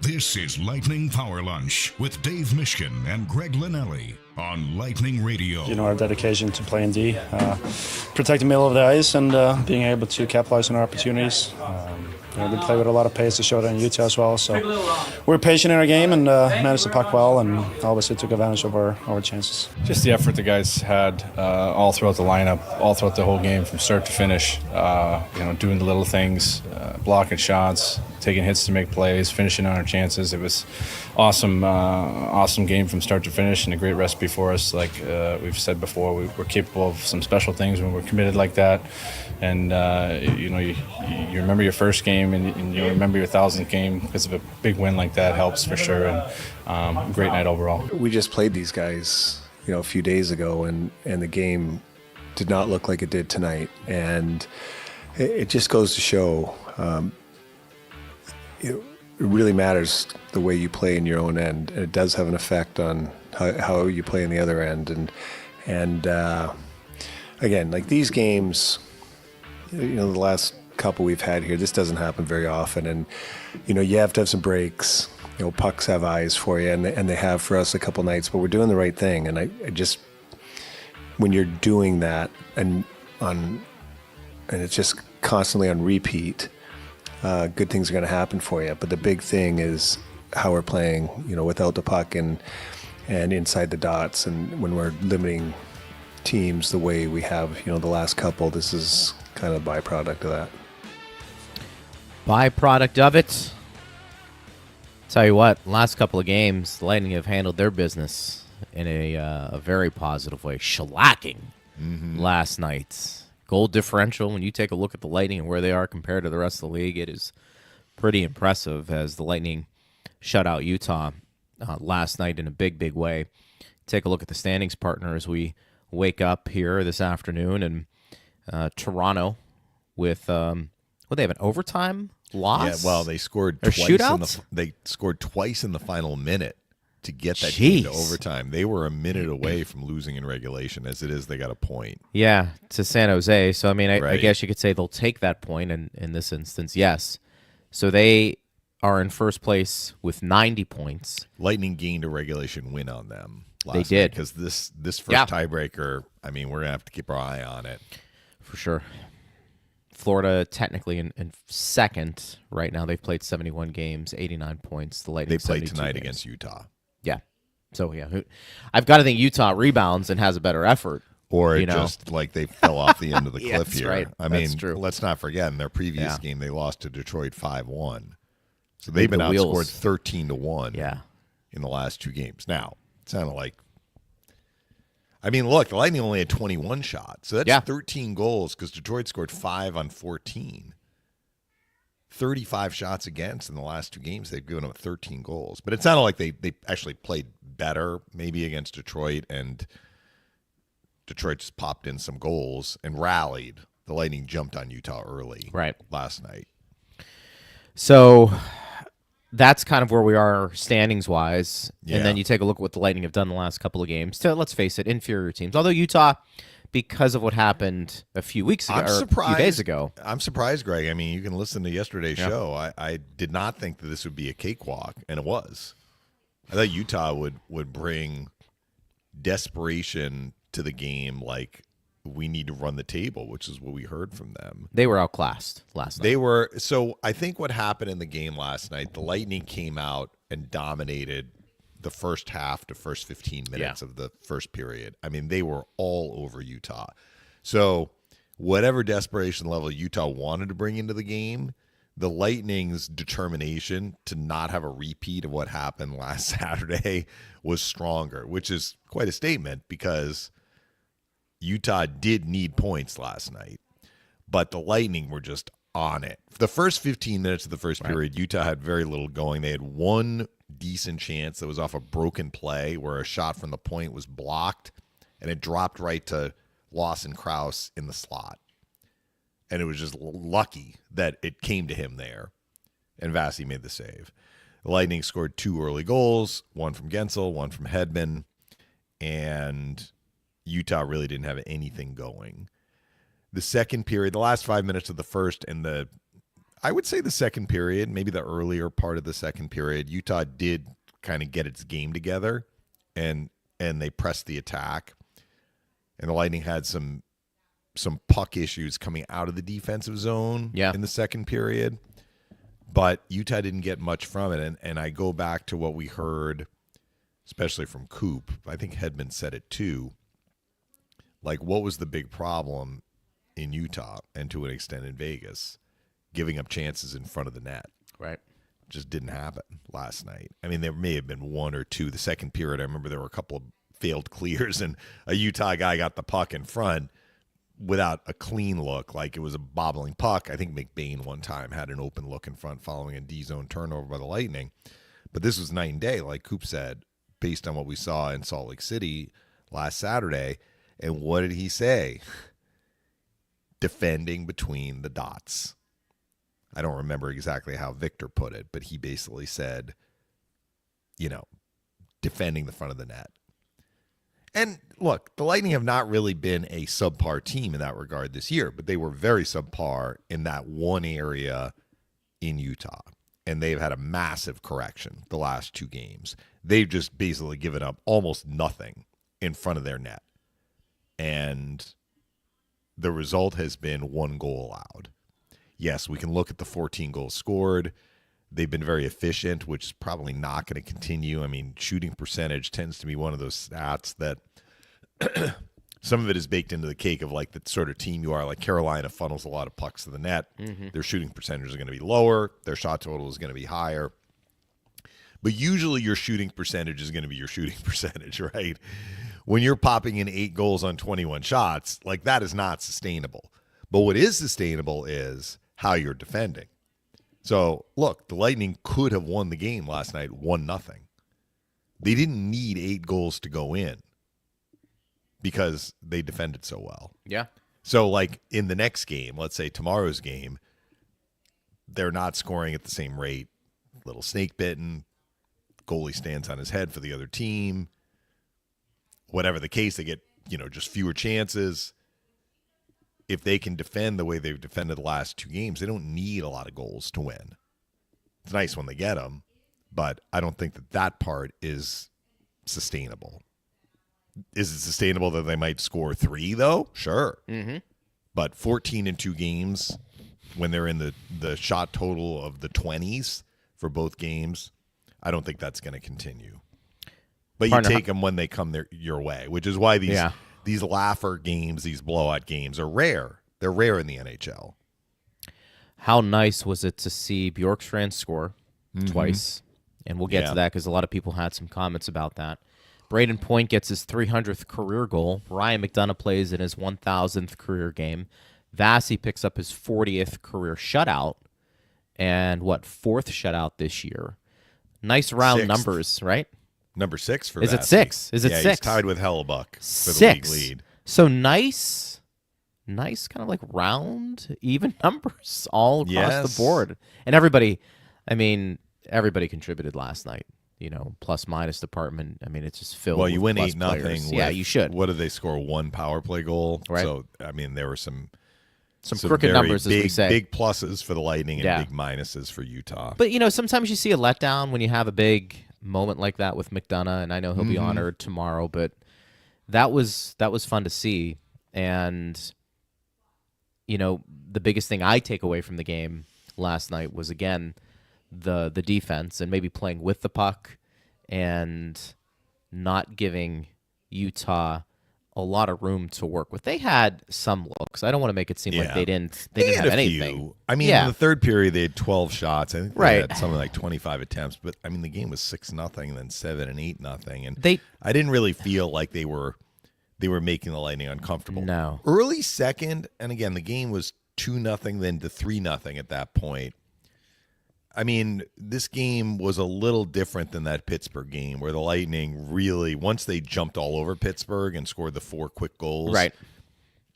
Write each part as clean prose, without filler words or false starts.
This is Lightning Power Lunch with Dave Mishkin and Greg Linnelli on Lightning Radio. You know, our dedication to playing D, protecting the middle of the ice, and being able to capitalize on our opportunities. We play with a lot of pace to show that in Utah as well. So we're patient in our game and managed the puck well, and obviously took advantage of our chances. Just the effort the guys had all throughout the lineup, all throughout the whole game from start to finish. Doing the little things, blocking shots, taking hits to make plays, finishing on our chances. It was awesome game from start to finish, and a great recipe for us. Like we've said before, we're capable of some special things when we're committed like that. And you remember your first game, and you remember your 1000th game because of a big win like that helps for sure. And great night overall. We just played these guys, a few days ago, and the game did not look like it did tonight. And it just goes to show. It really matters the way you play in your own end. It does have an effect on how you play in the other end. And again, like these games, the last couple we've had here, this doesn't happen very often. And, you have to have some breaks. Pucks have eyes for you, and they have for us a couple nights, but we're doing the right thing. And I just, when you're doing that and it's just constantly on repeat, good things are going to happen for you. But the big thing is how we're playing, without the puck and inside the dots. And when we're limiting teams the way we have, the last couple, this is kind of a byproduct of that. Byproduct of it. Tell you what, last couple of games, the Lightning have handled their business in a very positive way. Shellacking last night. Goal differential, when you take a look at the Lightning and where they are compared to the rest of the league, it is pretty impressive as the Lightning shut out Utah last night in a big, big way. Take a look at the standings, partner, as we wake up here this afternoon. And Toronto with, they have an overtime loss? Yeah, well, they scored or twice. They scored twice in the final minute to get that game to overtime. They were a minute away from losing in regulation. As it is, they got a point. Yeah, to San Jose. So, I mean, I guess you could say they'll take that point in this instance, yes. So they are in first place with 90 points. Lightning gained a regulation win on them last They did. Because this first tiebreaker, I mean, we're going to have to keep our eye on it. For sure. Florida technically in second right now. They've played 71 games, 89 points. The Lightning they played tonight games. against Utah. Yeah. So, yeah, I've got to think Utah rebounds and has a better effort. Or just like they fell off the end of the cliff that's here. right. I That's mean, true. let's not forget, in their previous game, they lost to Detroit 5-1. So they've been outscored 13-1 in the last two games. Now, it sounded like, I mean, look, the Lightning only had 21 shots. So that's 13 goals because Detroit scored 5 on 14. 35 shots against in the last two games. They've given up 13 goals. But it sounded like they actually played better maybe against Detroit, and Detroit just popped in some goals and rallied. The Lightning jumped on Utah early last night. So that's kind of where we are standings-wise. Yeah. And then you take a look at what the Lightning have done the last couple of games. So let's face it, inferior teams. Although Utah, because of what happened a few weeks ago, or a few days ago. I'm surprised, Greg. I mean, you can listen to yesterday's show. I did not think that this would be a cakewalk, and it was. I thought Utah would bring desperation to the game, like we need to run the table, which is what we heard from them. They were outclassed last night. So I think what happened in the game last night, the Lightning came out and dominated the first half to first 15 minutes of the first period. I mean, they were all over Utah. So whatever desperation level Utah wanted to bring into the game, the Lightning's determination to not have a repeat of what happened last Saturday was stronger, which is quite a statement because Utah did need points last night, but the Lightning were just on it. For the first 15 minutes of the first period, Utah had very little going. They had one decent chance that was off a broken play where a shot from the point was blocked, and it dropped right to Lawson Krause in the slot. And it was just lucky that it came to him there, and Vasi made the save. The Lightning scored 2 early goals, one from Gensel, one from Hedman, and Utah really didn't have anything going. The second period, the last 5 minutes of the first and the I would say the second period, maybe the earlier part of the second period, Utah did kind of get its game together, and they pressed the attack. And the Lightning had some puck issues coming out of the defensive zone in the second period. But Utah didn't get much from it. And I go back to what we heard, especially from Coop. I think Hedman said it too. Like, what was the big problem in Utah and to an extent in Vegas? Giving up chances in front of the net. Right. Just didn't happen last night. I mean, there may have been one or two. The second period, I remember there were a couple of failed clears, and a Utah guy got the puck in front without a clean look, like it was a bobbling puck. I think McBain one time had an open look in front following a D-zone turnover by the Lightning. But this was night and day, like Coop said, based on what we saw in Salt Lake City last Saturday. And what did he say? Defending between the dots. I don't remember exactly how Victor put it, but he basically said, defending the front of the net. And look, the Lightning have not really been a subpar team in that regard this year, but they were very subpar in that one area in Utah. And they've had a massive correction the last two games. They've just basically given up almost nothing in front of their net. And the result has been 1 goal allowed. Yes, we can look at the 14 goals scored. They've been very efficient, which is probably not going to continue. I mean, shooting percentage tends to be one of those stats that some of it is baked into the cake of like the sort of team you are. Like Carolina funnels a lot of pucks to the net. Mm-hmm. Their shooting percentage is going to be lower. Their shot total is going to be higher. But usually your shooting percentage is going to be your shooting percentage, right? When you're popping in 8 goals on 21 shots, like that is not sustainable. But what is sustainable is how you're defending. So, look, the Lightning could have won the game last night 1-0. They didn't need 8 goals to go in because they defended so well. Yeah. So, like, in the next game, let's say tomorrow's game, they're not scoring at the same rate. Little snake bitten. Goalie stands on his head for the other team. Whatever the case, they get, just fewer chances. If they can defend the way they've defended the last 2 games, they don't need a lot of goals to win. It's nice when they get them, but I don't think that part is sustainable. Is it sustainable that they might score 3, though? Sure. Mm-hmm. But 14 in 2 games, when they're in the shot total of the 20s for both games, I don't think that's going to continue. But you take them when they come your way, which is why these laugher games, these blowout games are rare. They're rare in the NHL. How nice was it to see Bjorkstrand score twice? And we'll get to that because a lot of people had some comments about that. Brayden Point gets his 300th career goal. Ryan McDonagh plays in his 1,000th career game. Vasi picks up his 40th career shutout and 4th shutout this year. Nice round 6th. Numbers, right? Number 6 for Is it Vasi. 6? Is it 6? He's tied with Hellebuck for 6. the league lead. So nice kind of like round, even numbers all across the board. And everybody contributed last night. Plus minus department. I mean, it's just filled. Well, you with win plus 8-0. players. Yeah, you should. What did they score? 1 power play goal. Right. So I mean, there were some crooked numbers, big, as we say. Big pluses for the Lightning and big minuses for Utah. But sometimes you see a letdown when you have a big moment like that with McDonagh, and I know he'll be honored tomorrow. But that was fun to see, and the biggest thing I take away from the game last night was again the defense and maybe playing with the puck and not giving Utah a lot of room to work with. They had some looks. I don't want to make it seem like they didn't have anything. Few. I mean, in the third period, they had 12 shots. I think they had something like 25 attempts. But, I mean, the game was 6-0, then 7 and 8-0. And I didn't really feel like they were making the Lightning uncomfortable. No. Early second, and again, the game was 2-0, then to 3-0 at that point. I mean, this game was a little different than that Pittsburgh game where the Lightning really, once they jumped all over Pittsburgh and scored the 4 quick goals,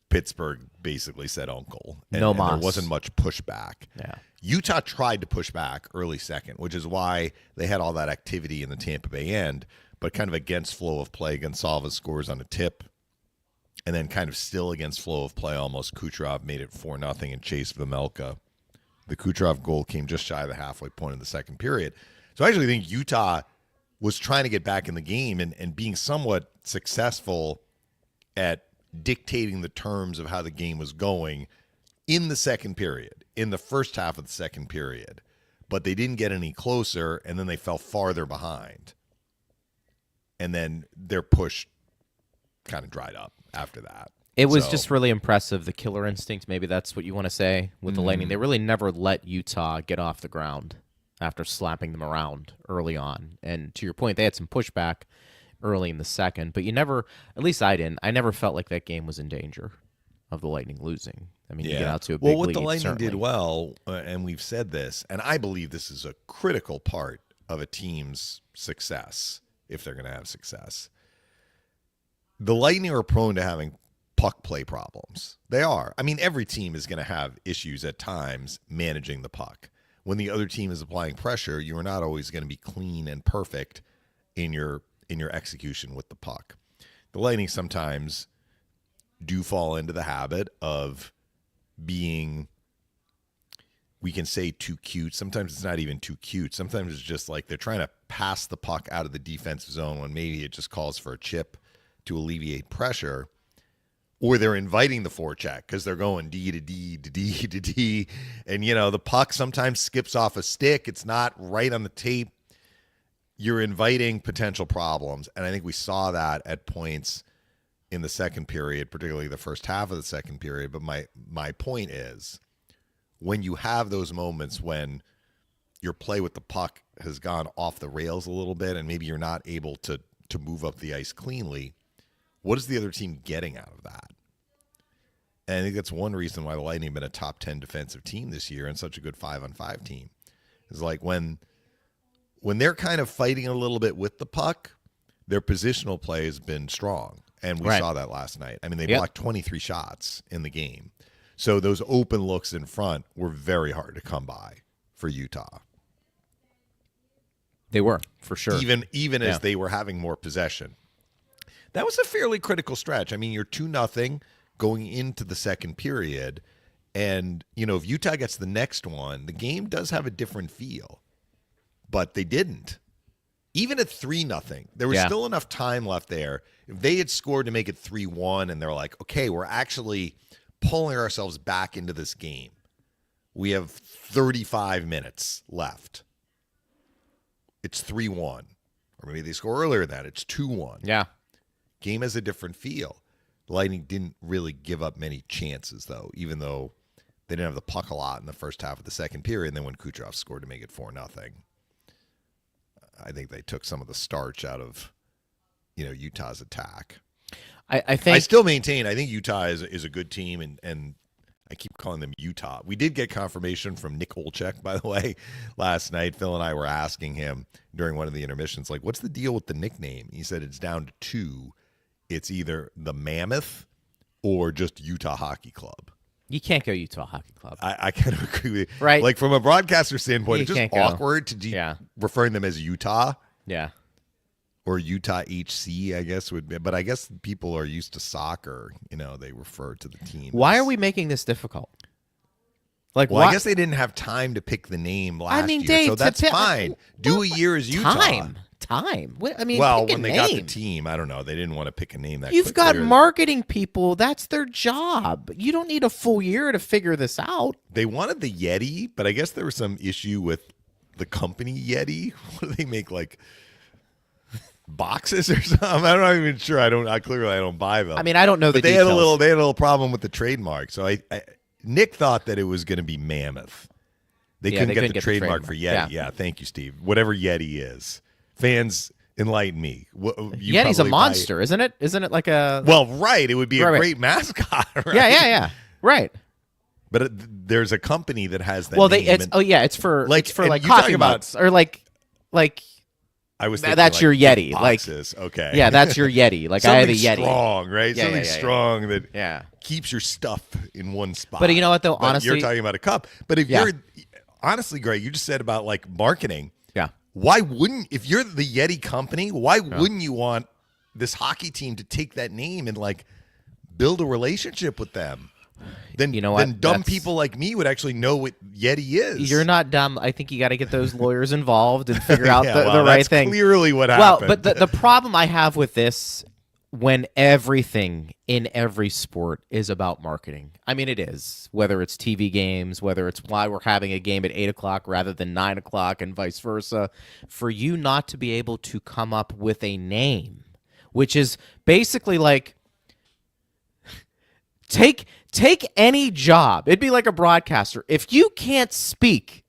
Pittsburgh basically said uncle. And there wasn't much pushback. Yeah. Utah tried to push back early second, which is why they had all that activity in the Tampa Bay end, but kind of against flow of play. Gonsalves scores on a tip, and then kind of still against flow of play almost. Kucherov made it 4-0 and chased Vejmelka The Kucherov goal came just shy of the halfway point in the second period. So I actually think Utah was trying to get back in the game and being somewhat successful at dictating the terms of how the game was going in the second period, in the first half of the second period. But they didn't get any closer, and then they fell farther behind. And then their push kind of dried up after that. It was just really impressive, the killer instinct, maybe that's what you want to say, with the Lightning. They really never let Utah get off the ground after slapping them around early on. And to your point, they had some pushback early in the second, but you never, at least I didn't, I never felt like that game was in danger of the Lightning losing. I mean, you get out to a big lead. Well, what the Lightning certainly did well, and we've said this, and I believe this is a critical part of a team's success, if they're going to have success. The Lightning are prone to having puck play problems. They are. I mean, every team is going to have issues at times managing the puck. When the other team is applying pressure, you are not always going to be clean and perfect in your execution with the puck. The Lightning sometimes do fall into the habit of being, we can say, too cute. Sometimes it's not even too cute. Sometimes it's just like they're trying to pass the puck out of the defensive zone when maybe it just calls for a chip to alleviate pressure. Or they're inviting the forecheck because they're going D to D to D to D. And, the puck sometimes skips off a stick. It's not right on the tape. You're inviting potential problems. And I think we saw that at points in the second period, particularly the first half of the second period. But my point is, when you have those moments when your play with the puck has gone off the rails a little bit and maybe you're not able to move up the ice cleanly, what is the other team getting out of that? And I think that's one reason why the Lightning have been a top 10 defensive team this year and such a good 5-on-5 team. Is like when they're kind of fighting a little bit with the puck, their positional play has been strong. And we saw that last night. I mean, they blocked 23 shots in the game. So those open looks in front were very hard to come by for Utah. They were, for sure. Even as they were having more possession. That was a fairly critical stretch. I mean, you're 2-0 going into the second period. And, if Utah gets the next one, the game does have a different feel. But they didn't. Even at 3-0, there was still enough time left there. If they had scored to make it 3-1 and they're like, okay, we're actually pulling ourselves back into this game. We have 35 minutes left. It's 3-1. Or maybe they score earlier than that. It's 2-1. Yeah. Game has a different feel. The Lightning didn't really give up many chances, though, even though they didn't have the puck a lot in the first half of the second period. And then when Kucherov scored to make it 4-0, I think they took some of the starch out of, Utah's attack. I think I still maintain I think Utah is a good team, and I keep calling them Utah. We did get confirmation from Nick Olchek, by the way, last night. Phil and I were asking him during one of the intermissions, like, what's the deal with the nickname? He said it's down to 2. It's either the Mammoth or just Utah Hockey Club. You can't go Utah Hockey Club. I kind of agree with you. Right. Like, from a broadcaster standpoint, You it's just can't go. awkward to referring them as Utah. Yeah. Or Utah HC, I guess would be. But I guess people are used to soccer. They refer to the team. Why are we making this difficult? Well, I guess they didn't have time to pick the name last year, Dave, so that's fine. Do a year as Utah. Time. When they got the team, I don't know. They didn't want to pick a name that You've got clearly. marketing people. That's their job. You don't need a full year to figure this out. They wanted the Yeti, but I guess there was some issue with the company Yeti. What do they make, like boxes or something? I'm not even sure. I don't buy them. I mean, I don't know but the they details. had a little problem with the trademark. So Nick thought that it was going to be Mammoth. They couldn't get the trademark for Yeti. Yeah, thank you, Steve. Whatever Yeti is. Fans, enlighten me. Yeti's a monster, isn't it? Isn't it like a... Well, right. It would be a great mascot, right? Yeah. Right. But there's a company that has that name. It's for like you coffee talk about- mugs or like I was thinking that's like your Yeti. boxes. Okay. Yeah, that's your Yeti. Like I have a Yeti. Strong, right? Yeah, Something strong that Yeah. keeps your stuff in one spot. But you know what, though? But Honestly, you're talking about a cup. But if you're honestly, Greg, you just said about like marketing. Yeah. Why wouldn't, if you're the Yeti company, why wouldn't you want this hockey team to take that name and like build a relationship with them? Then you know then what? dumb That's- people like me would actually know what Yeti is. You're not dumb. I think you got to get those lawyers involved and figure out the right that's thing. clearly what Well, happened. but the problem I have with this, when everything in every sport is about marketing. I mean, it is. Whether it's TV games, whether it's why we're having a game at 8 o'clock rather than 9 o'clock and vice versa, for you not to be able to come up with a name, which is basically like, take any job. It'd be like a broadcaster. If you can't speak,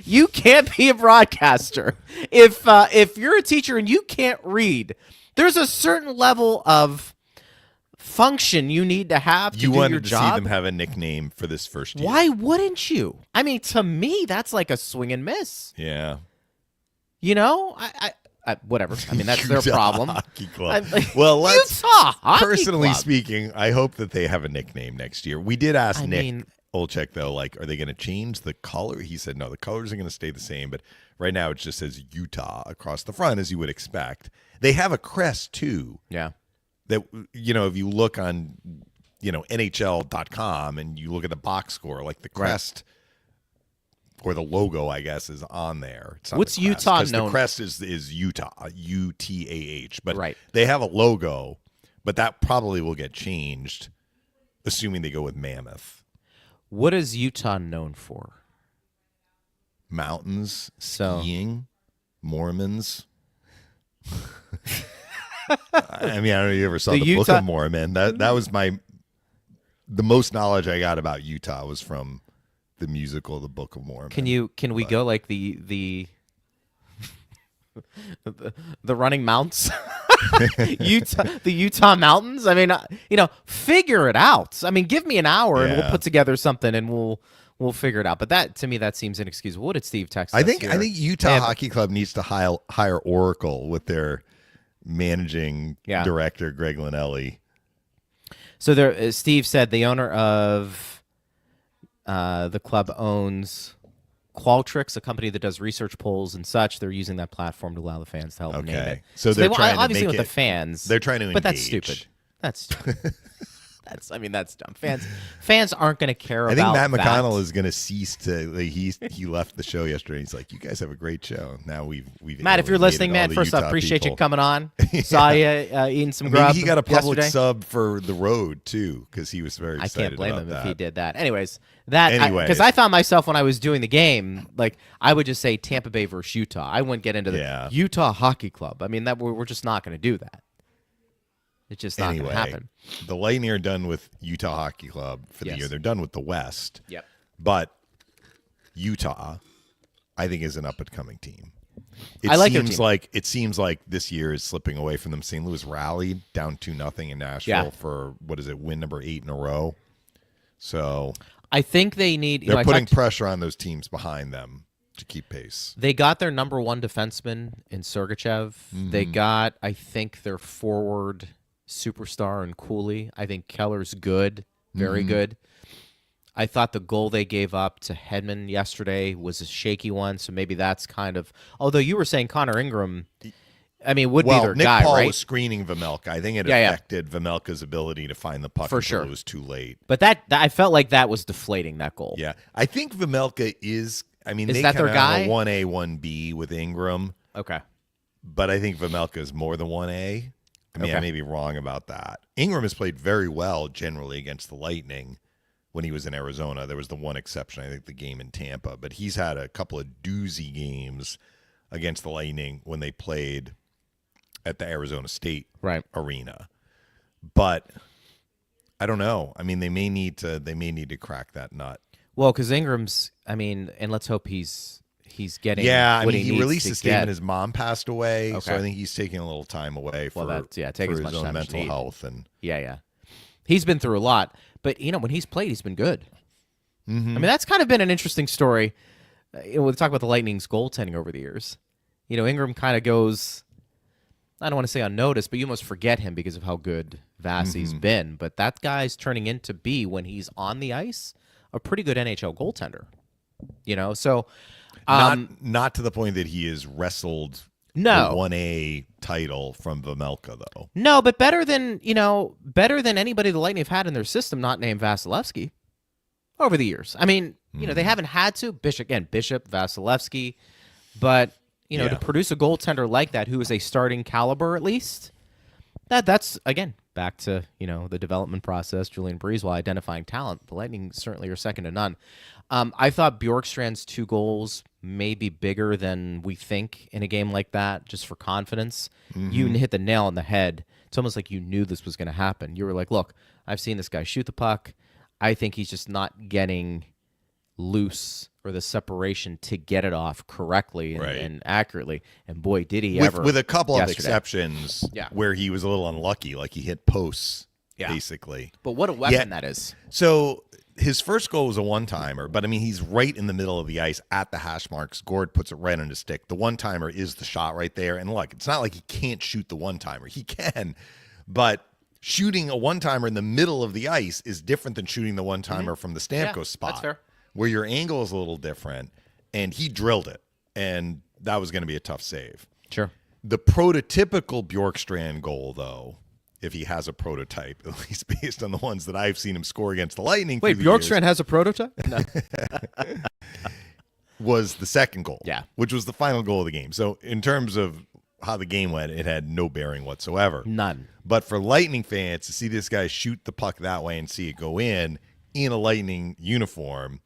you can't be a broadcaster. If you're a teacher and you can't read, there's a certain level of function you need to have to you do wanted your to job. see them have a nickname for this first year. Why wouldn't you? I mean, to me, that's like a swing and miss. Yeah. You know, I whatever. I mean, that's their Utah problem. Hockey Club. I- Well, let's Utah Hockey personally Club. speaking, I hope that they have a nickname next year. We did ask I Nick mean- Olchek though, like, are they going to change the color? He said no, the colors are going to stay the same, but right now it just says Utah across the front, as you would expect. They have a crest too. Yeah. That, you know, if you look on, you know, NHL.com and you look at the box score, like the crest or the logo, I guess, is on there. It's not What's the crest, Utah 'cause known- The crest is Utah, UTAH. But Right. they have a logo, but that probably will get changed, assuming they go with Mammoth. What is Utah known for? Mountains, So- skiing, Mormons. I mean, I don't know if you ever saw The the Book Utah- of Mormon. That was the most knowledge I got about Utah was from the musical The Book of Mormon. Can we go like the the running mounts? The Utah mountains? I mean, you know, figure it out. I mean, give me an hour and we'll Yeah. put together something and we'll figure it out. But that, to me, that seems inexcusable. What did Steve text I us think here? Utah They have- Hockey Club needs to hire Oracle with their managing Yeah. director Greg Linnelli. So there, Steve said the owner of the club owns Qualtrics, a company that does research polls and such. They're using that platform to allow the fans to help name Okay. it. So they're they, trying to obviously make with it- the fans. they're trying to but that's engage. stupid. That's stupid. I mean, that's dumb. Fans aren't going to care I about think Matt that. McConnell is going to cease to. Like, he left the show yesterday. He's like, "You guys have a great show." Now we've Matt, if you're alienated listening, all man, the first off, Utah appreciate you people. coming on. Saw you eating some Maybe grub. he got a public yesterday. sub for the road too, because he was very I excited can't blame about him that. if he did that. Anyways, because Anyways. I found myself when I was doing the game, like I would just say Tampa Bay versus Utah. I wouldn't get into the Yeah. Utah Hockey Club. I mean, that we're just not going to do that. It's just not Anyway, going to happen. the Lightning are done with Utah Hockey Club for the Yes. year. They're done with the West. Yep. But Utah, I think, is an up and coming team. I like their team. It seems like this year is slipping away from them. St. Louis rallied down 2-0 in Nashville Yeah. for win number 8 in a row. So I think they need. they're I putting talked- pressure on those teams behind them to keep pace. They got their number one defenseman in Sergachev. They Mm-hmm. got, I think, their forward superstar in Cooley. I think Keller's good, very Mm-hmm. good. I thought the goal they gave up to Hedman yesterday was a shaky one, so maybe that's kind of. Although you were saying Connor Ingram, I mean, would be their Nick guy, Paul right? was screening Vejmelka. I think it Yeah, yeah. affected Vejmelka's ability to find the puck For until sure. it was too late. But that I felt like that was deflating that goal. Yeah, I think Vejmelka is. I mean, Is they that their kinda have guy? a 1A, 1B with Ingram, Okay. but I think Vejmelka is more than 1A. I mean, I Okay. may be wrong about that. Ingram has played very well generally against the Lightning when he was in Arizona. There was the one exception, I think, the game in Tampa, but he's had a couple of doozy games against the Lightning when they played at the Arizona State Right. arena. But I don't know. I mean, they may need to crack that nut. Well, because Ingram's, I mean, and let's hope he's getting. Yeah, I what mean, he needs released to a statement. get. His mom passed away, so Okay. I think he's taking a little time away for, Well, take for as his much own time as you mental need. health. And Yeah. He's been through a lot, but you know, when he's played, he's been good. Mm-hmm. I mean, that's kind of been an interesting story. We'll talk about the Lightning's goaltending over the years. You know, Ingram kind of goes, I don't want to say unnoticed, but you almost forget him because of how good Vasi's Mm-hmm. been. But that guy's turning into be, when he's on the ice, a pretty good NHL goaltender. You know, so not to the point that he has wrestled No. 1A title from Vamelka, though. No, but better than anybody the Lightning have had in their system not named Vasilevskiy over the years. I mean, they haven't had to. Bishop, Vasilevskiy, but to produce a goaltender like that who is a starting caliber at least, that's again back to the development process. Julian Breezewell identifying talent. The Lightning certainly are second to none. I thought Bjorkstrand's 2 goals may be bigger than we think in a game like that, just for confidence. You hit the nail on the head. It's almost like you knew this was going to happen. You were like, look, I've seen this guy shoot the puck. I think he's just not getting loose or the separation to get it off correctly and accurately. And boy, did he ever. With a couple yesterday. of exceptions where he was a little unlucky, like he hit posts, basically. But what a weapon that is. So his first goal was a one-timer, but I mean, he's right in the middle of the ice at the hash marks. Gord puts it right on his stick. The one-timer is the shot right there. And look, it's not like he can't shoot the one-timer. He can, but shooting a one-timer in the middle of the ice is different than shooting the one-timer from the Stamkos spot. That's fair. Where your angle is a little different, and he drilled it, and that was going to be a tough save. Sure. The prototypical Bjorkstrand goal, though, if he has a prototype, at least based on the ones that I've seen him score against the Lightning. Wait, Bjorkstrand has a prototype? No. Was the second goal, which was the final goal of the game. So in terms of how the game went, it had no bearing whatsoever. None. But for Lightning fans to see this guy shoot the puck that way and see it go in a Lightning uniform,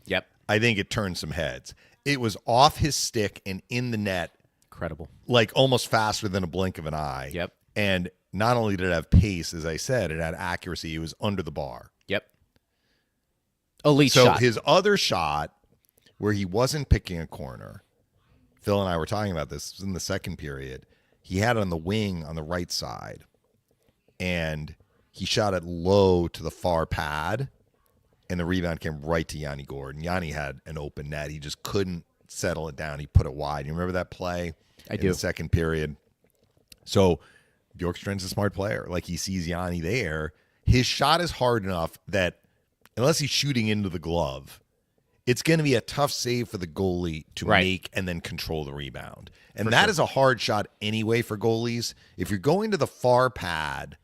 I think it turned some heads. It was off his stick and in the net. Incredible. Like almost faster than a blink of an eye. Yep. And not only did it have pace, as I said, it had accuracy. It was under the bar. Yep. Elite shot. So his other shot, where he wasn't picking a corner, Phil and I were talking about this, in the second period. He had it on the wing on the right side, and he shot it low to the far pad, and the rebound came right to Yanni Gord. And Yanni had an open net. He just couldn't settle it down. He put it wide. You remember that play? I do. In the second period. So Bjorkstrand's a smart player. Like, he sees Yanni there. His shot is hard enough that unless he's shooting into the glove, it's going to be a tough save for the goalie to make and then control the rebound. And that is a hard shot anyway for goalies. If you're going to the far pad,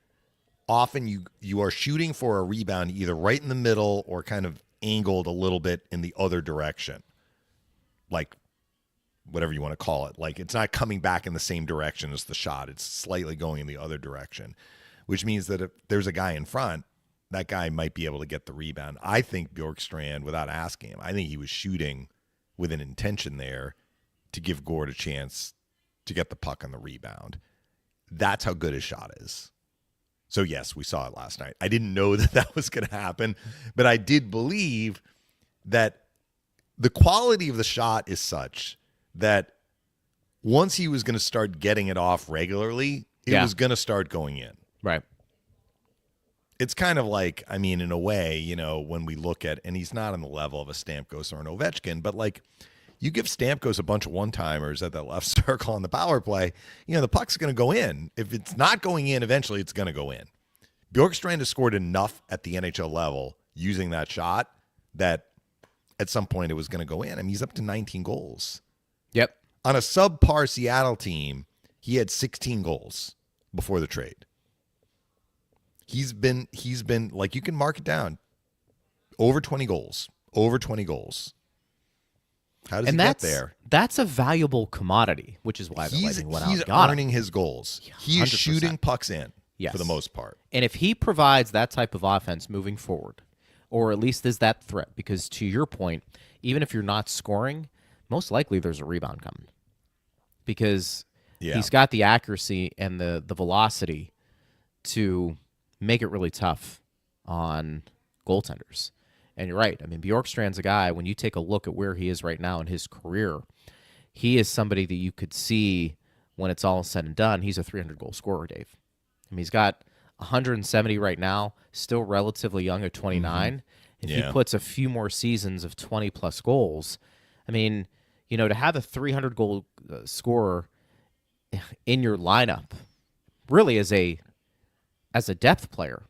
often you are shooting for a rebound either right in the middle or kind of angled a little bit in the other direction. Like, whatever you want to call it. Like, it's not coming back in the same direction as the shot. It's slightly going in the other direction, which means that if there's a guy in front, that guy might be able to get the rebound. I think Bjorkstrand, without asking him, I think he was shooting with an intention there to give Gord a chance to get the puck on the rebound. That's how good his shot is. So, yes, we saw it last night. I didn't know that was going to happen, but I did believe that the quality of the shot is such that once he was going to start getting it off regularly, it was going to start going in. Right. It's kind of like, I mean, in a way, when we look at, and he's not on the level of a Stamkos or an Ovechkin, but like, you give Stamkos a bunch of one-timers at that left circle on the power play, the puck's going to go in. If it's not going in, eventually it's going to go in. Bjorkstrand has scored enough at the NHL level using that shot that at some point it was going to go in. I mean, he's up to 19 goals. Yep. On a subpar Seattle team, he had 16 goals before the trade. He's been like, you can mark it down, over 20 goals. How does he get there? That's a valuable commodity, which is why the Lightning went out and got him. He's earning his goals. He is shooting pucks in for the most part. And if he provides that type of offense moving forward, or at least is that threat, because to your point, even if you're not scoring, most likely there's a rebound coming. Because he's got the accuracy and the velocity to make it really tough on goaltenders. And you're right. I mean, Bjorkstrand's a guy, when you take a look at where he is right now in his career, he is somebody that you could see when it's all said and done. He's a 300-goal scorer, Dave. I mean, he's got 170 right now, still relatively young at 29. If he puts a few more seasons of 20-plus goals, I mean, to have a 300-goal scorer in your lineup really as a depth player,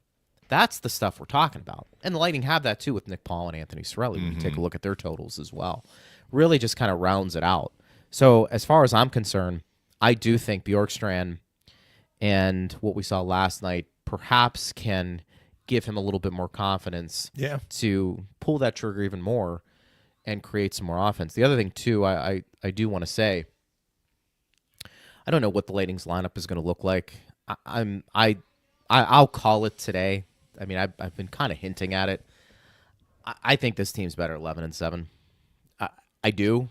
that's the stuff we're talking about. And the Lightning have that too with Nick Paul and Anthony Cirelli when you take a look at their totals as well. Really just kind of rounds it out. So as far as I'm concerned, I do think Bjorkstrand and what we saw last night perhaps can give him a little bit more confidence to pull that trigger even more and create some more offense. The other thing, too, I do want to say, I don't know what the Lightning's lineup is going to look like. I'll call it today. I mean, I've been kind of hinting at it. I think this team's better 11-7. I do.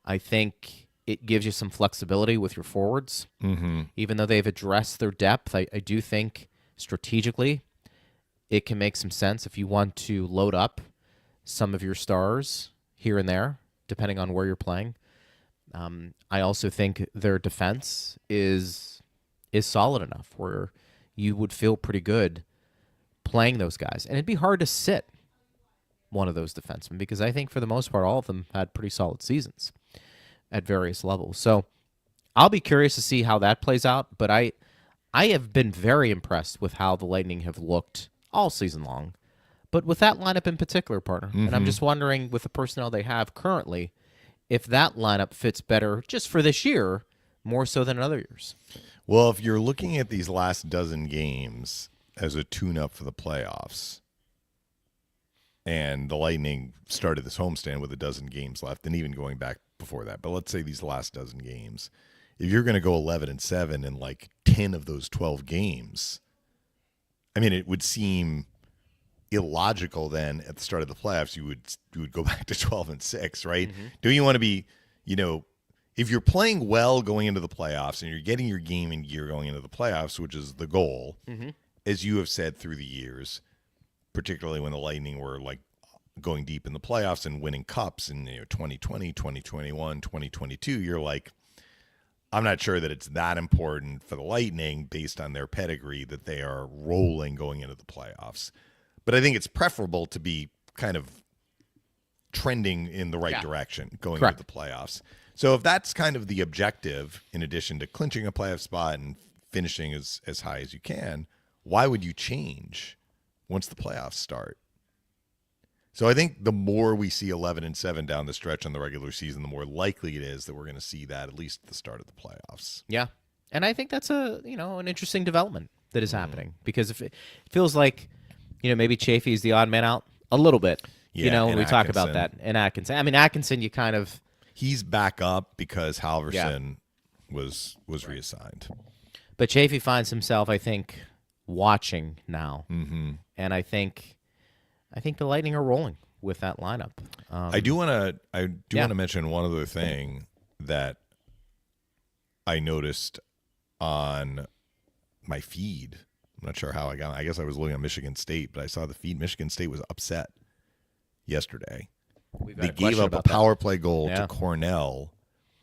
I think it gives you some flexibility with your forwards. Mm-hmm. Even though they've addressed their depth, I do think strategically it can make some sense if you want to load up some of your stars here and there, depending on where you're playing. I also think their defense is solid enough where you would feel pretty good playing those guys. And it'd be hard to sit one of those defensemen because I think for the most part all of them had pretty solid seasons at various levels. So I'll be curious to see how that plays out, but I have been very impressed with how the Lightning have looked all season long, but with that lineup in particular, partner. Mm-hmm. And I'm just wondering, with the personnel they have currently, if that lineup fits better just for this year more so than in other years. Well, if you're looking at these last dozen games as a tune-up for the playoffs, and the Lightning started this homestand with a dozen games left, and even going back before that, but let's say these last dozen games, if you're going to go 11-7 in like 10 of those 12 games, I mean, it would seem illogical then at the start of the playoffs you would go back to 12-6, right? Mm-hmm. Do you want to be, if you're playing well going into the playoffs and you're getting your game in gear going into the playoffs, which is the goal, mm-hmm. as you have said through the years, particularly when the Lightning were like going deep in the playoffs and winning cups in 2020, 2021, 2022, you're like, I'm not sure that it's that important for the Lightning based on their pedigree that they are rolling going into the playoffs. But I think it's preferable to be kind of trending in the right direction going into the playoffs. So if that's kind of the objective, in addition to clinching a playoff spot and finishing as high as you can, why would you change once the playoffs start? So I think the more we see 11-7 down the stretch on the regular season, the more likely it is that we're going to see that at least at the start of the playoffs. Yeah. And I think that's an interesting development that is happening because if it feels like, maybe Chafee is the odd man out a little bit, when we talk about that. And Atkinson. I mean, Atkinson, you kind of... He's back up because Halverson was reassigned. But Chafee finds himself, I think, watching now. Mm-hmm. And I think the Lightning are rolling with that lineup. I do want to mention one other thing that I noticed on my feed. I'm not sure how I got it. I guess I was looking at Michigan State, but I saw the feed. Michigan State was upset yesterday. They gave up a power play goal to Cornell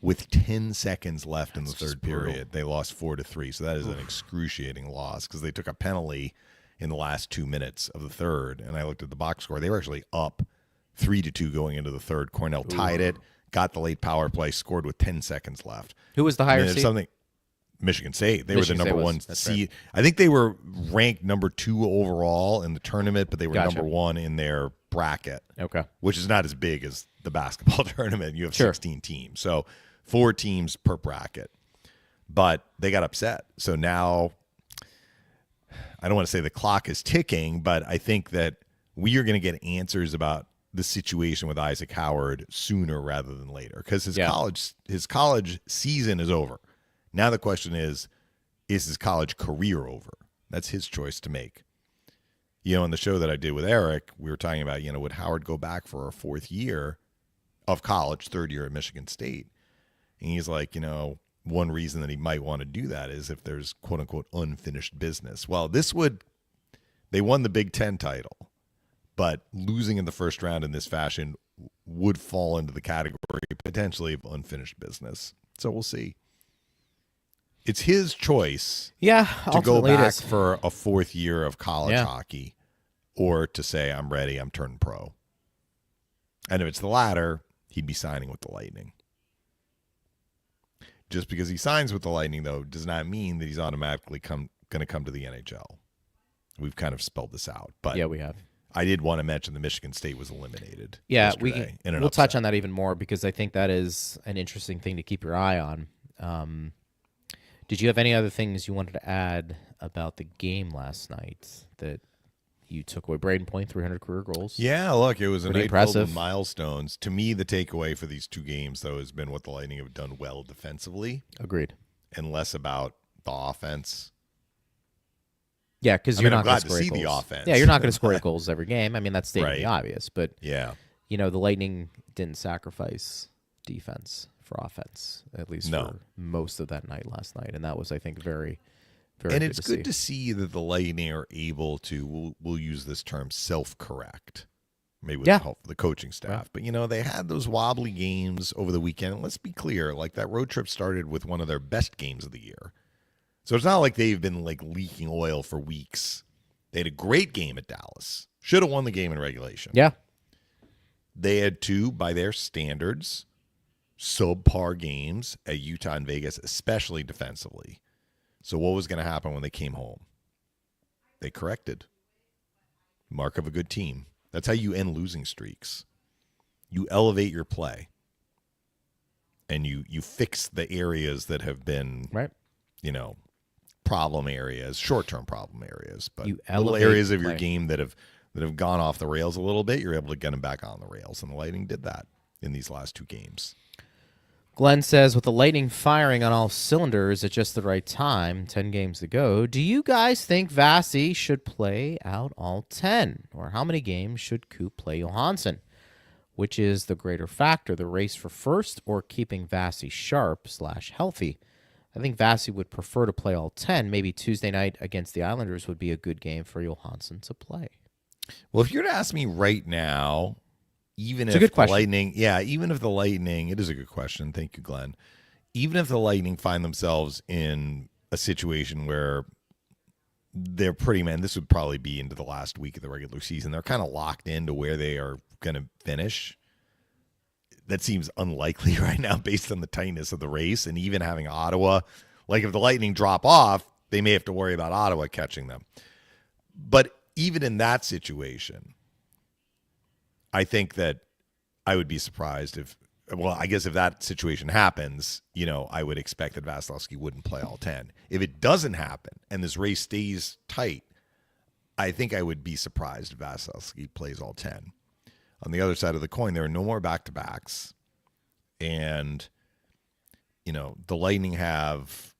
with 10 seconds left in the third period. They lost 4-3, so that is an excruciating loss because they took a penalty in the last 2 minutes of the third, and I looked at the box score. They were actually up 3-2 going into the third. Cornell tied it, got the late power play, scored with 10 seconds left. Who was the higher seed? Michigan State. They were the number one seed. Right. I think they were ranked number 2 overall in the tournament, but they were number 1 in their bracket. Okay. Which is not as big as the basketball tournament. You have 16 teams. So 4 teams per bracket. But they got upset. So now, I don't want to say the clock is ticking, but I think that we are going to get answers about the situation with Isaac Howard sooner rather than later because his college season is over. Now the question is his college career over? That's his choice to make. On the show that I did with Eric, we were talking about, would Howard go back for a 4th year of college, 3rd year at Michigan State? And he's like, one reason that he might want to do that is if there's quote unquote unfinished business. Well, they won the Big Ten title, but losing in the first round in this fashion would fall into the category potentially of unfinished business. So we'll see. It's his choice to go back for a 4th year of college hockey or to say, I'm ready, I'm turning pro. And if it's the latter, he'd be signing with the Lightning. Just because he signs with the Lightning, though, does not mean that he's automatically going to come to the NHL. We've kind of spelled this out. But yeah, we have. I did want to mention that Michigan State was eliminated. Yeah, we'll touch on that even more because I think that is an interesting thing to keep your eye on. Did you have any other things you wanted to add about the game last night that you took away? Brayden Point, 300 career goals. Yeah, look, it was a Pretty night filled with impressive. milestones. To me, the takeaway for these two games, though, has been what the Lightning have done well defensively Agreed. and less about the offense. Yeah, because I you're mean, I'm not going glad to to score see the goals. offense. Yeah, you're not going to score goals every game. I mean, that's stating the Right. obvious. But, Yeah. you know, the Lightning didn't sacrifice defense for offense, at least No. for most of that night last night. And that was, I think, very, very And good it's to good to see that the Lightning are able to, we'll use this term, self-correct. Maybe with Yeah. the help of the coaching staff. Right. But, you know, they had those wobbly games over the weekend. And let's be clear, like that road trip started with one of their best games of the year. So it's not like they've been like leaking oil for weeks. They had a great game at Dallas. Should have won the game in regulation. Yeah. They had two, by their standards, subpar games at Utah and Vegas, especially defensively. So what was going to happen when they came home? They corrected. Mark of a good team. That's how you end losing streaks. You elevate your play. And you fix the areas that have been, Right. you know, problem areas, short-term problem areas, but You little elevate areas of your play. game that have gone off the rails a little bit, you're able to get them back on the rails. And the Lightning did that in these last two games. Glenn says, with the Lightning firing on all cylinders at just the right time, 10 games to go, do you guys think Vasi should play out all 10? Or how many games should Coop play Johansson? Which is the greater factor, the race for first or keeping Vasi sharp/healthy? I think Vasi would prefer to play all 10. Maybe Tuesday night against the Islanders would be a good game for Johansson to play. Well, if you're to ask me right now, even It's a if good the question. Lightning, even if the Lightning, it is a good question. Thank you, Glenn. Even if the Lightning find themselves in a situation where they're pretty, this would probably be into the last week of the regular season. They're kind of locked into where they are going to finish. That seems unlikely right now based on the tightness of the race and even having Ottawa. Like if the Lightning drop off, they may have to worry about Ottawa catching them. But even in that situation, I think that I would be surprised if that situation happens, I would expect that Vasilevskiy wouldn't play all 10. If it doesn't happen and this race stays tight, I think I would be surprised if Vasilevskiy plays all 10. On the other side of the coin, there are no more back-to-backs. And, the Lightning have,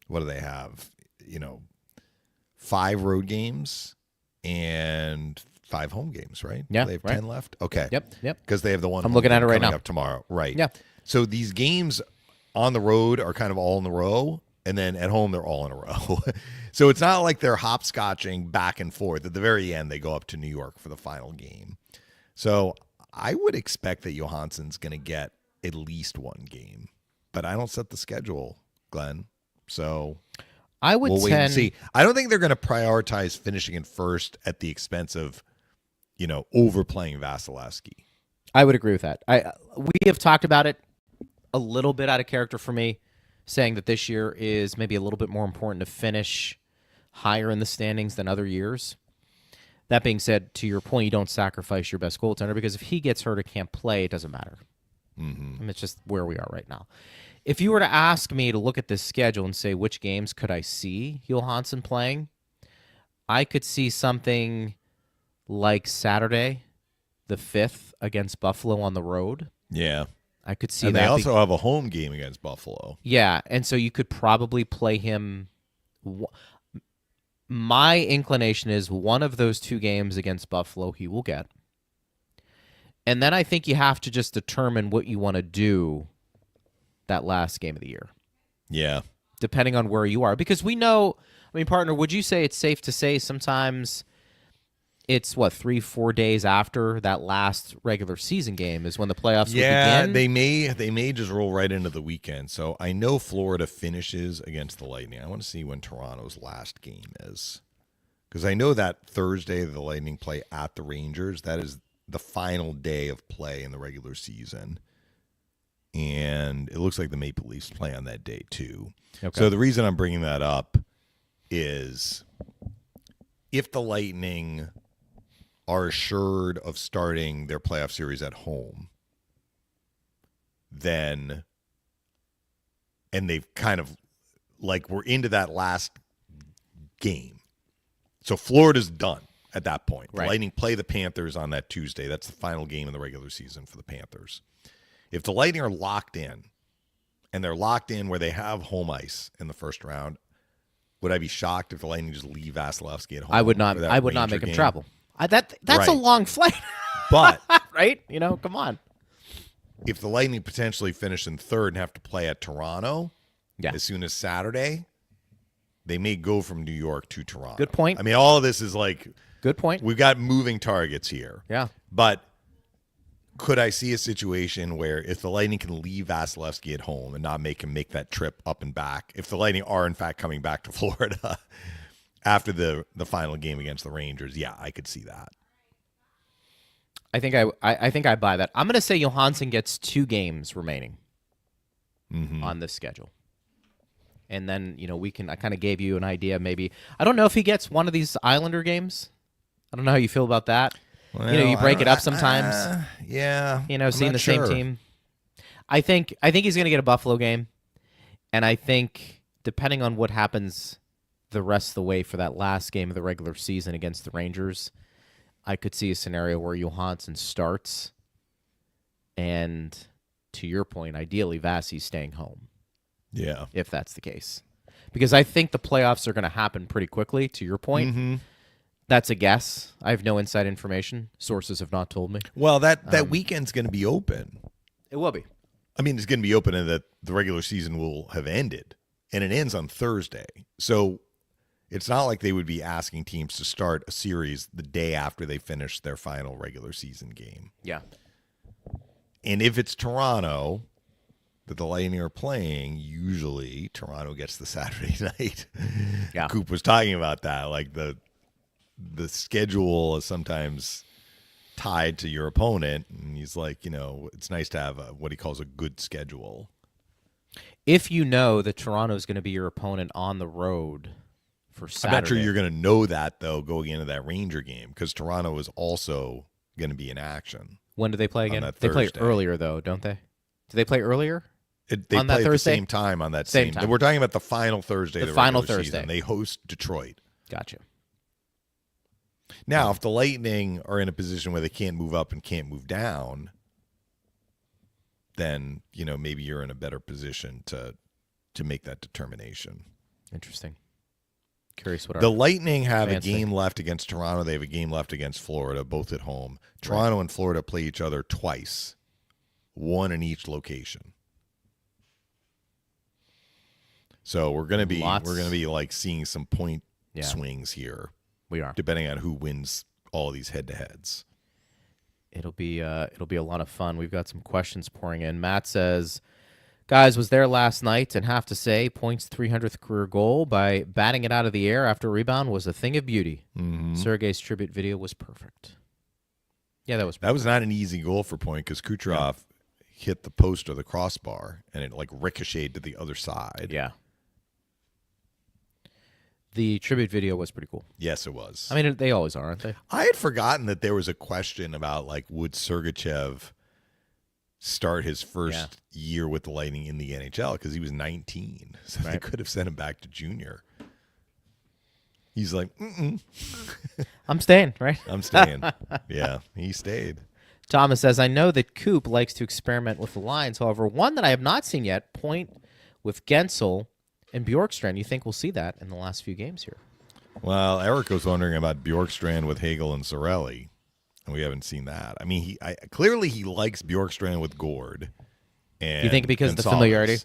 what do they have? 5 road games and 5 home games, right? Yeah, They have right. 10 left? Okay. Yep. Because they have the one I'm home looking at game it right coming now. up tomorrow. Right. Yeah. So these games on the road are kind of all in a row, and then at home they're all in a row. So it's not like they're hopscotching back and forth. At the very end, they go up to New York for the final game. So I would expect that Johansson's going to get at least one game. But I don't set the schedule, Glenn. So I would we'll wait and tend see. I don't think they're going to prioritize finishing in first at the expense of, overplaying Vasilevskiy. I would agree with that. We have talked about it a little bit out of character for me, saying that this year is maybe a little bit more important to finish higher in the standings than other years. That being said, to your point, you don't sacrifice your best goaltender because if he gets hurt or can't play, it doesn't matter. Mm-hmm. I mean, it's just where we are right now. If you were to ask me to look at this schedule and say which games could I see Johansson playing, I could see something like Saturday, the 5th against Buffalo on the road. Yeah. I could see And that. they also have a home game against Buffalo. Yeah, and so you could probably play him. My inclination is one of those 2 games against Buffalo he will get. And then I think you have to just determine what you want to do that last game of the year, Yeah. depending on where you are. Because we know, partner, would you say it's safe to say sometimes it's, 3-4 days after that last regular season game is when the playoffs would begin? they may just roll right into the weekend. So I know Florida finishes against the Lightning. I want to see when Toronto's last game is. Because I know that Thursday the Lightning play at the Rangers. That is the final day of play in the regular season. And it looks like the Maple Leafs play on that day too. Okay. So the reason I'm bringing that up is if the Lightning are assured of starting their playoff series at home, then and they've kind of like we're into that last game. So Florida's done at that point. The Lightning play the Panthers on that Tuesday. That's the final game in the regular season for the Panthers. If the Lightning are locked in, and they're locked in where they have home ice in the first round, would I be shocked if the Lightning just leave Vasilevskiy at home? I would not. I would not make him travel. That's a long flight. But right? Come on. If the Lightning potentially finish in third and have to play at Toronto as soon as Saturday, they may go from New York to Toronto. Good point. I mean, all of this is like good point. We've got moving targets here. Yeah. But could I see a situation where if the Lightning can leave Vasilevskiy at home and not make him make that trip up and back, if the Lightning are in fact coming back to Florida after the final game against the Rangers, yeah, I could see that. I think I buy that. I'm going to say Johansson gets 2 games remaining on this schedule. And then, I kind of gave you an idea maybe. I don't know if he gets one of these Islander games. I don't know how you feel about that. Well, you break it up sometimes. Yeah. Seeing the same team. I think he's going to get a Buffalo game. And I think depending on what happens the rest of the way for that last game of the regular season against the Rangers, I could see a scenario where Johansson starts. And to your point, ideally, Vasi's staying home. Yeah. If that's the case. Because I think the playoffs are going to happen pretty quickly, to your point. Mm-hmm. That's a guess. I have no inside information. Sources have not told me. Well, that weekend's going to be open. It will be. I mean, it's going to be open and that the regular season will have ended. And it ends on Thursday. So it's not like they would be asking teams to start a series the day after they finish their final regular season game. Yeah. And if it's Toronto that the Lightning are playing, usually Toronto gets the Saturday night. Yeah. Coop was talking about that. Like the schedule is sometimes tied to your opponent. And he's like, it's nice to have what he calls a good schedule. If you know that Toronto is going to be your opponent on the road for Saturday. I'm not sure you're going to know that, though, going into that Ranger game, because Toronto is also going to be in action. When do they play again? They play earlier, though, don't they? Do they play earlier? They play at the same time on that same time. We're talking about the final Thursday of the final regular Thursday. Season. They host Detroit. Gotcha. Now, if the Lightning are in a position where they can't move up and can't move down, then, maybe you're in a better position to make that determination. Interesting. Curious what the Lightning have a game left against Toronto. They have a game left against Florida, both at home. Toronto and Florida play each other twice, one in each location. So we're going to be like seeing some point swings here. We are, depending on who wins all of these head-to-heads. It'll be a lot of fun. We've got some questions pouring in. Matt says, guys, was there last night and have to say Point's 300th career goal by batting it out of the air after a rebound was a thing of beauty. Mm-hmm. Sergei's tribute video was perfect. Yeah, that was perfect. That was not an easy goal for Point because Kucherov hit the post or the crossbar and it ricocheted to the other side. Yeah. The tribute video was pretty cool. Yes, it was. I mean, they always are, aren't they? I had forgotten that there was a question about, would Sergachev start his first year with the Lightning in the NHL because he was 19. So they could have sent him back to junior. He's like, I'm staying, right? I'm staying. Yeah, he stayed. Thomas says, I know that Coop likes to experiment with the lines. However, one that I have not seen yet, Point with Gensel and Bjorkstrand. You think we'll see that in the last few games here? Well, Eric was wondering about Bjorkstrand with Hagel and Cirelli, and we haven't seen that. I mean, clearly he likes Bjorkstrand with Gord. And you think because of the Gonçalves, familiarity?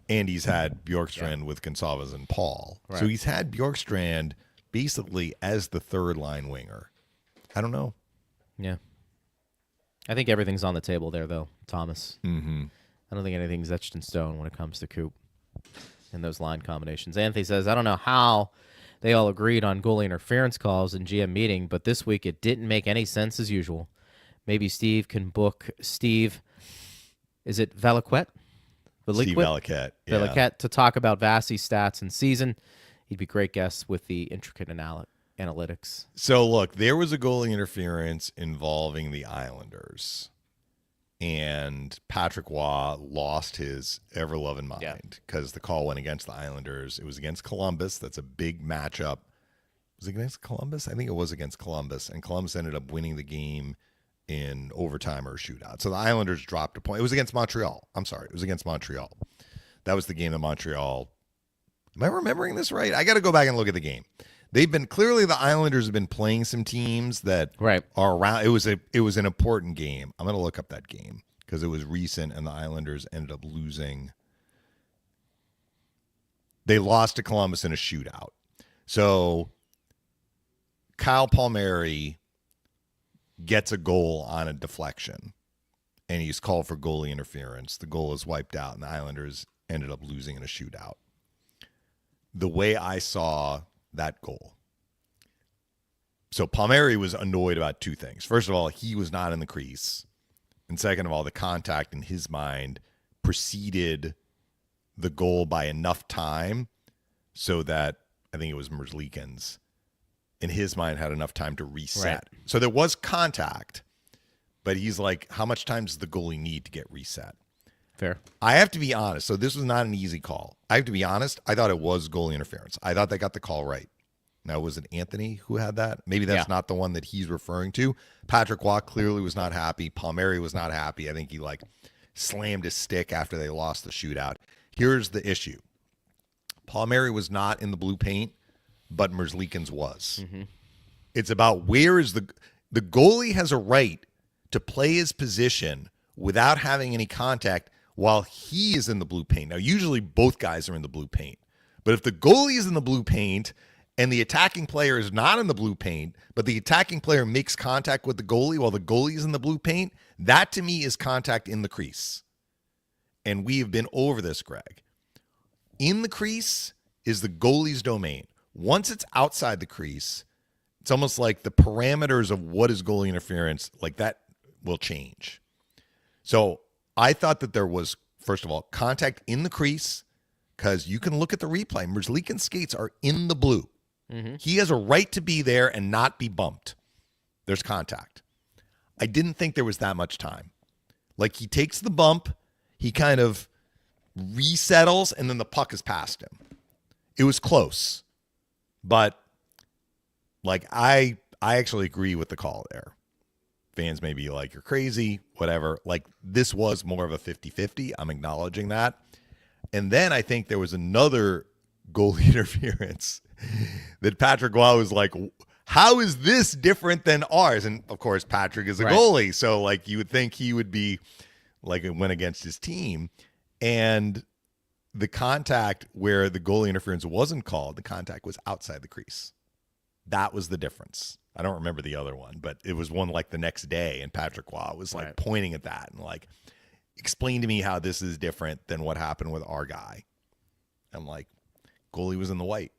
And he's had Bjorkstrand with Gonçalves and Paul. Right. So he's had Bjorkstrand basically as the third-line winger. I don't know. Yeah. I think everything's on the table there, though, Thomas. Mm-hmm. I don't think anything's etched in stone when it comes to Coop in those line combinations. Anthony says, I don't know how they all agreed on goalie interference calls in GM meeting, but this week it didn't make any sense as usual. Maybe Steve can book Steve, is it Valiquette? Steve Valiquette. Yeah. Valiquette to talk about Vasi's stats and season. He'd be a great guest with the intricate analytics. So, look, there was a goalie interference involving the Islanders. and Patrick Waugh lost his ever-loving mind because the call went against the Islanders. It was against Columbus. That's a big matchup. Was it against Columbus? I think it was against Columbus, and Columbus ended up winning the game in overtime or a shootout. So the Islanders dropped a point. It was against Montreal. I'm sorry. It was against Montreal. That was the game that Montreal. Am I remembering this right? I got to go back and look at the game. They've been clearly the Islanders have been playing some teams that are around. It was an important game. I'm going to look up that game because it was recent, and the Islanders ended up losing. They lost to Columbus in a shootout. So Kyle Palmieri gets a goal on a deflection, and he's called for goalie interference. The goal is wiped out, and the Islanders ended up losing in a shootout. The way I saw that goal. So Palmieri was annoyed about two things. First of all, he was not in the crease. And second of all, the contact in his mind preceded the goal by enough time so that I think it was Merzlikins in his mind had enough time to reset. Right. So there was contact, but he's like, how much time does the goalie need to get reset? Fair. I have to be honest. So this was not an easy call. I have to be honest. I thought it was goalie interference. I thought they got the call right. Now, was it Anthony who had that? Maybe that's not the one that he's referring to. Patrick Waugh clearly was not happy. Palmieri was not happy. I think he slammed his stick after they lost the shootout. Here's the issue. Palmieri was not in the blue paint, but Merzlikins was. Mm-hmm. It's about where is the goalie has a right to play his position without having any contact while he is in the blue paint. Now, usually both guys are in the blue paint. But if the goalie is in the blue paint and the attacking player is not in the blue paint, but the attacking player makes contact with the goalie while the goalie is in the blue paint, that to me is contact in the crease. And we have been over this, Greg. In the crease is the goalie's domain. Once it's outside the crease, it's almost like the parameters of what is goalie interference, like that will change. So I thought that there was, first of all, contact in the crease because you can look at the replay. Merzlikins' skates are in the blue. Mm-hmm. He has a right to be there and not be bumped. There's contact. I didn't think there was that much time. Like he takes the bump, he kind of resettles, and then the puck is past him. It was close. But like I actually agree with the call there. Fans may be like, you're crazy, whatever. Like, this was more of a 50-50. I'm acknowledging that. And then I think there was another goalie interference that Patrick Waugh was like, how is this different than ours? And, of course, Patrick is a goalie. So, like, you would think he would be, like, it went against his team. And the contact where the goalie interference wasn't called, the contact was outside the crease. That was the difference. I don't remember the other one, but it was one like the next day, and Patrick Waugh was like pointing at that and like, explain to me how this is different than what happened with our guy. I'm like, goalie was in the white.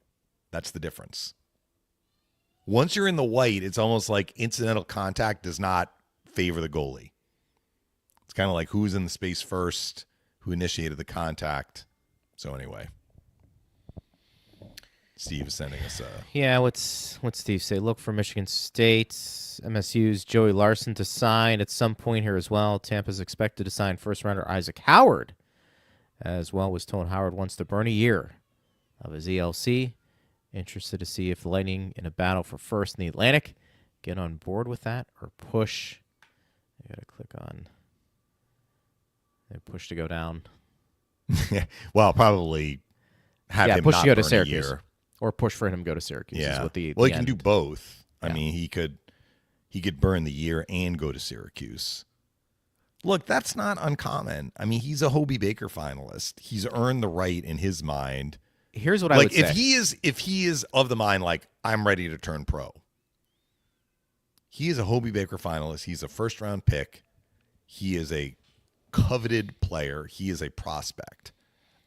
That's the difference. Once you're in the white, it's almost like incidental contact does not favor the goalie. It's kind of like who's in the space first, who initiated the contact. So anyway. Steve is sending us what's Steve say? Look for Michigan State, MSU's Joey Larson to sign at some point here as well. Tampa's expected to sign first-rounder Isaac Howard. As well, was told Howard wants to burn a year of his ELC. Interested to see if the Lightning in a battle for first in the Atlantic get on board with that or push. I got to click on. They push to go down. Well, probably have him push not to go to burn Syracuse. a year. Or push for him to go to Syracuse. Yeah. Is what he can do both. Yeah. I mean, he could burn the year and go to Syracuse. Look, that's not uncommon. I mean, he's a Hobey Baker finalist. He's earned the right in his mind. Here's what I would say. If he is of the mind, like, I'm ready to turn pro. He is a Hobey Baker finalist. He's a first-round pick. He is a coveted player. He is a prospect.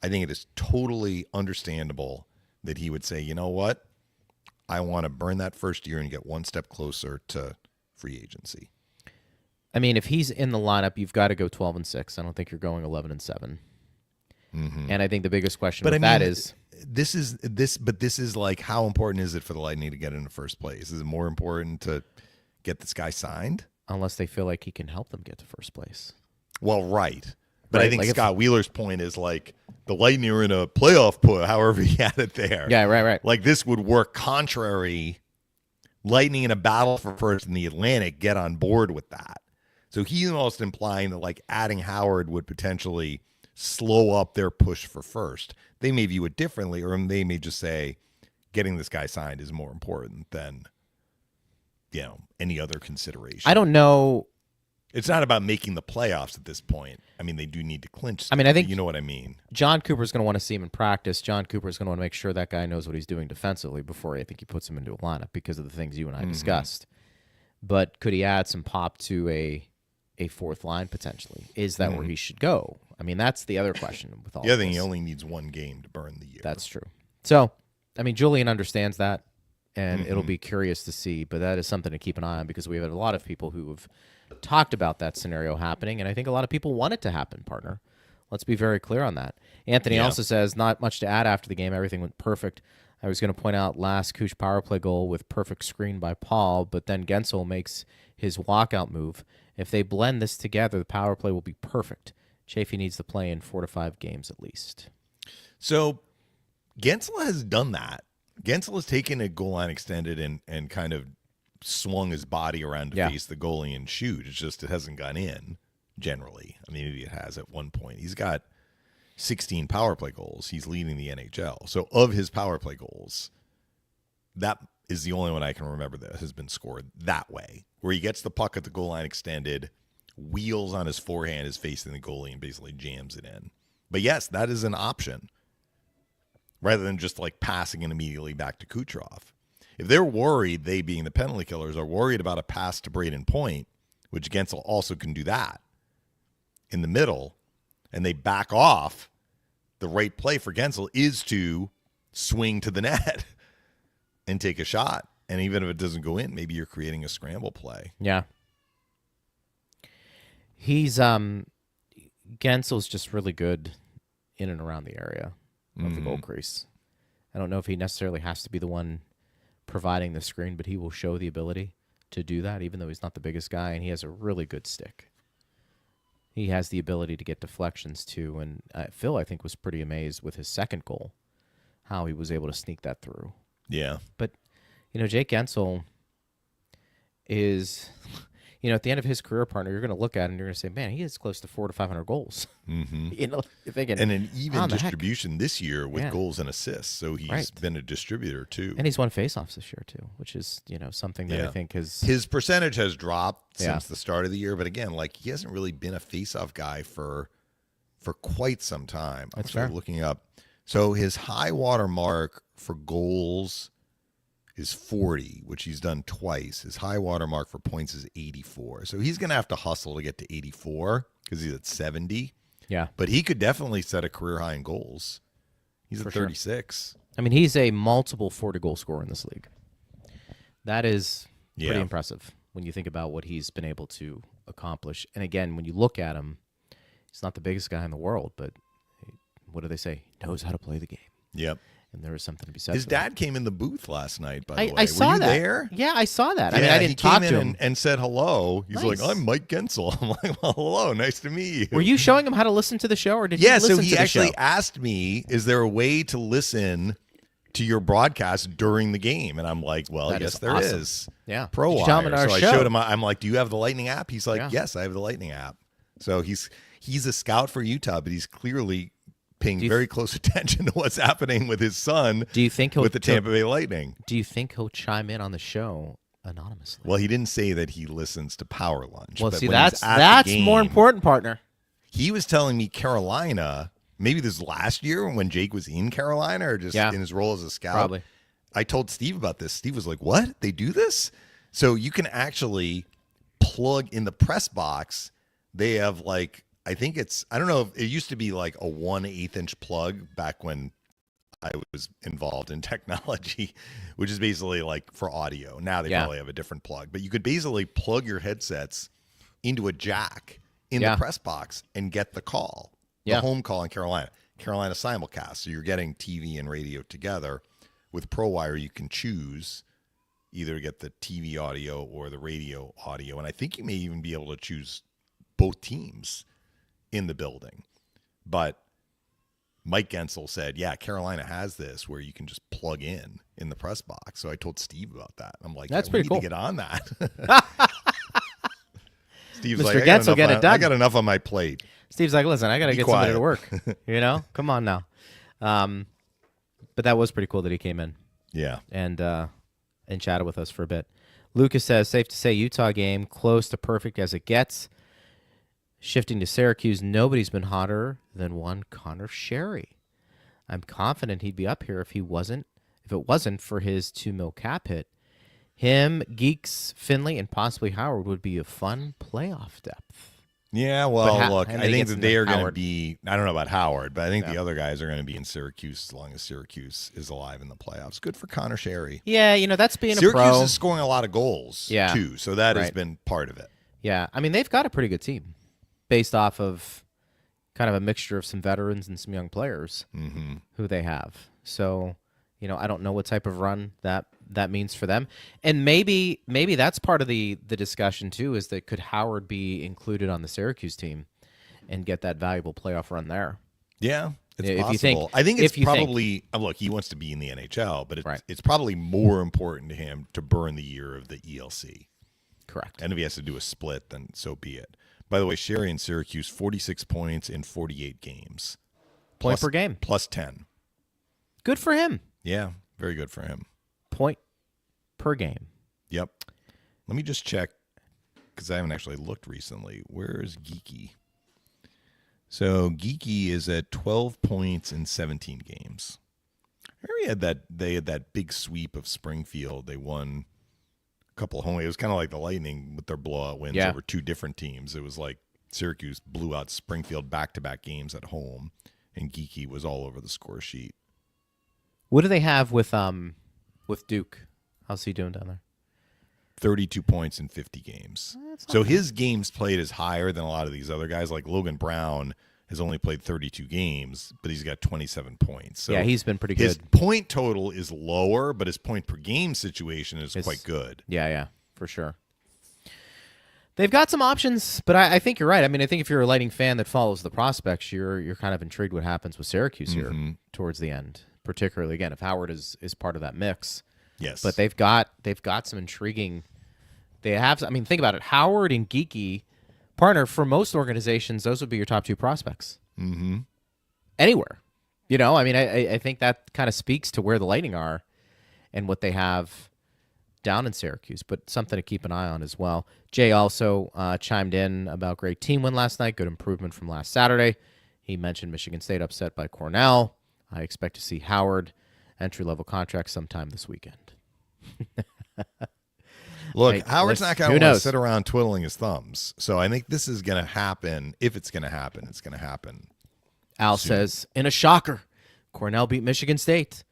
I think it is totally understandable that he would say, you know what? I want to burn that first year and get one step closer to free agency. I mean, if he's in the lineup, you've got to go 12-6. I don't think you're going 11-7. Mm-hmm. And I think the biggest question is this is like, how important is it for the Lightning to get in the first place? Is it more important to get this guy signed? Unless they feel like he can help them get to first place. Well, right. But Right, I think like if- Scott Wheeler's point is like the Lightning are in a playoff put, however he had it there. Yeah, right. Like this would work contrary. Lightning in a battle for first in the Atlantic get on board with that. So he's almost implying that like adding Howard would potentially slow up their push for first. They may view it differently, or they may just say getting this guy signed is more important than, any other consideration. I don't know. It's not about making the playoffs at this point. I mean, they do need to clinch. I mean, I think you know what I mean. John Cooper's going to want to see him in practice. John Cooper's going to want to make sure that guy knows what he's doing defensively before I think he puts him into a lineup because of the things you and I discussed. But could he add some pop to a fourth line potentially? Is that where he should go? I mean, that's the other question with all The other this. thing, he only needs one game to burn the year. That's true. So, I mean, Julian understands that, and it'll be curious to see, but that is something to keep an eye on because we have a lot of people who have talked about that scenario happening, and I think a lot of people want it to happen, partner. Let's be very clear on that. Anthony also says, not much to add after the game. Everything went perfect. I was going to point out last Kuch power play goal with perfect screen by Paul, but then Gensel makes his walkout move. If they blend this together, the power play will be perfect. Chafee needs to play in 4 to 5 games at least. So Gensel has done that. Gensel has taken a goal line extended and kind of swung his body around to face the goalie and shoot. It's just it hasn't gone in generally. I mean, maybe it has at one point. He's got 16 power play goals. He's leading the NHL. So of his power play goals, that is the only one I can remember that has been scored that way, where he gets the puck at the goal line extended, wheels on his forehand, is facing the goalie, and basically jams it in. But yes, that is an option rather than just like passing it immediately back to Kucherov. If they're worried, they being the penalty killers, are worried about a pass to Brayden Point, which Gensel also can do that in the middle, and they back off, the right play for Gensel is to swing to the net and take a shot. And even if it doesn't go in, maybe you're creating a scramble play. Yeah. He's Gensel's just really good in and around the area of the goal crease. I don't know if he necessarily has to be the one providing the screen, but he will show the ability to do that, even though he's not the biggest guy, and he has a really good stick. He has the ability to get deflections, too, and Phil, I think, was pretty amazed with his second goal, how he was able to sneak that through. Yeah. But, Jake Gensel is, at the end of his career, partner, you're going to look at it and you're going to say, man, he is close to 400 to 500 goals. Mm-hmm. You're thinking, and an even how the heck? distribution this year with Yeah. goals and assists. So he's been a distributor too. And he's won faceoffs this year too, which is, something that I think is... His percentage has dropped Yeah. since the start of the year, but again, like he hasn't really been a faceoff guy for quite some time. That's I'm sort of fair. looking up. So his high water mark for goals is 40, which he's done twice. His high water mark for points is 84. So he's going to have to hustle to get to 84 because he's at 70. Yeah. But he could definitely set a career high in goals. He's For at sure. 36. I mean, he's a multiple 40-goal scorer in this league. That is pretty Yeah. impressive when you think about what he's been able to accomplish. And again, when you look at him, he's not the biggest guy in the world, but what do they say? He knows how to play the game. Yep. And there is something to be said His for that. dad came in the booth last night, by the way. I saw Were you that. there? Yeah, I saw that. I Yeah, mean, I he didn't came talk in to him. and said hello. He's Nice. like, I'm Mike Gensel. I'm like, well, hello. Nice to meet you. Were you showing him how to listen to the show, or did Yeah, he listen so to he the actually show? asked me, is there a way to listen to your broadcast during the game? And I'm like, well, That yes, is there awesome. is. Yeah. Pro Did you tell him Wire. in our So I show? showed him, I'm like, do you have the Lightning app? He's like, Yeah. yes, I have the Lightning app. So he's a scout for Utah, but he's clearly paying you very close attention to what's happening with his son Do you think he'll with the Tampa Bay Lightning. Do you think he'll chime in on the show anonymously? Well, he didn't say that he listens to Power Lunch. Well, but see, when he's that's at the more game, important, partner. He was telling me Carolina, maybe this was last year when Jake was in Carolina or just in his role as a scout. Probably. I told Steve about this. Steve was like, what? They do this? So you can actually plug in the press box. They have like, I think it's, I don't know, if it used to be like a 1/8 inch plug back when I was involved in technology, which is basically like for audio. Now they probably have a different plug, but you could basically plug your headsets into a jack in the press box and get the call, the home call in Carolina simulcast. So you're getting TV and radio together. With ProWire, you can choose either to get the TV audio or the radio audio. And I think you may even be able to choose both teams in the building. But Mike Gensel said, yeah, Carolina has this where you can just plug in the press box. So I told Steve about that. I'm like, That's we pretty need cool. to get on that. Steve's Mr. like, Gensel, get it done. I got enough on my plate. Steve's like, listen, I got to get somebody to work. Come on now. But that was pretty cool that he came in. Yeah. And chatted with us for a bit. Lucas says, safe to say Utah game, close to perfect as it gets. Shifting to Syracuse, nobody's been hotter than one Connor Sherry. I'm confident he'd be up here if it wasn't for his $2 million cap hit. Him, Geeks, Finley, and possibly Howard would be a fun playoff depth. Yeah, well, look, and I then he think gets that into they are going to Howard. be, I don't know about Howard, but I think the other guys are going to be in Syracuse as long as Syracuse is alive in the playoffs. Good for Connor Sherry. Yeah, that's being Syracuse a pro. is scoring a lot of goals, too, so that has been part of it. Yeah, I mean, they've got a pretty good team based off of kind of a mixture of some veterans and some young players who they have. So, I don't know what type of run that means for them. And maybe that's part of the discussion, too, is that could Howard be included on the Syracuse team and get that valuable playoff run there? Yeah, it's If possible. you think- I think it's if you think- probably, look, he wants to be in the NHL, but it's probably more important to him to burn the year of the ELC. Correct. And if he has to do a split, then so be it. By the way, Sherry in Syracuse, 46 points in 48 games. Point per game. Plus 10. Good for him. Yeah, very good for him. Point per game. Yep. Let me just check, because I haven't actually looked recently. Where is Geeky? So Geeky is at 12 points in 17 games. I remember they had that big sweep of Springfield. They won a couple of home. It was kind of like the Lightning with their blowout wins over two different teams. It was like Syracuse blew out Springfield back-to-back games at home, and Geeky was all over the score sheet. What do they have with Duke? How's he doing down there? 32 points in 50 games. So his games played is higher than a lot of these other guys. Like Logan Brown has only played 32 games, but he's got 27 points. So yeah, he's been pretty his good. point total is lower, but his point per game situation is quite good. Yeah, for sure. They've got some options, but I think you're right. I mean, I think if you're a Lightning fan that follows the prospects, you're kind of intrigued what happens with Syracuse here towards the end, particularly, again, if Howard is part of that mix. Yes. But they've got some intriguing. They have. I mean, think about it. Howard and Geeky, partner for most organizations, those would be your top two prospects. Mm-hmm. Anywhere, I mean, I think that kind of speaks to where the Lightning are and what they have down in Syracuse. But something to keep an eye on as well. Jay also chimed in about great team win last night. Good improvement from last Saturday. He mentioned Michigan State upset by Cornell. I expect to see Howard entry-level contract sometime this weekend. Look, Howard's not going to want to sit knows? around twiddling his thumbs. So I think this is going to happen. If it's going to happen, it's going to happen. Al says, in a shocker, Cornell beat Michigan State.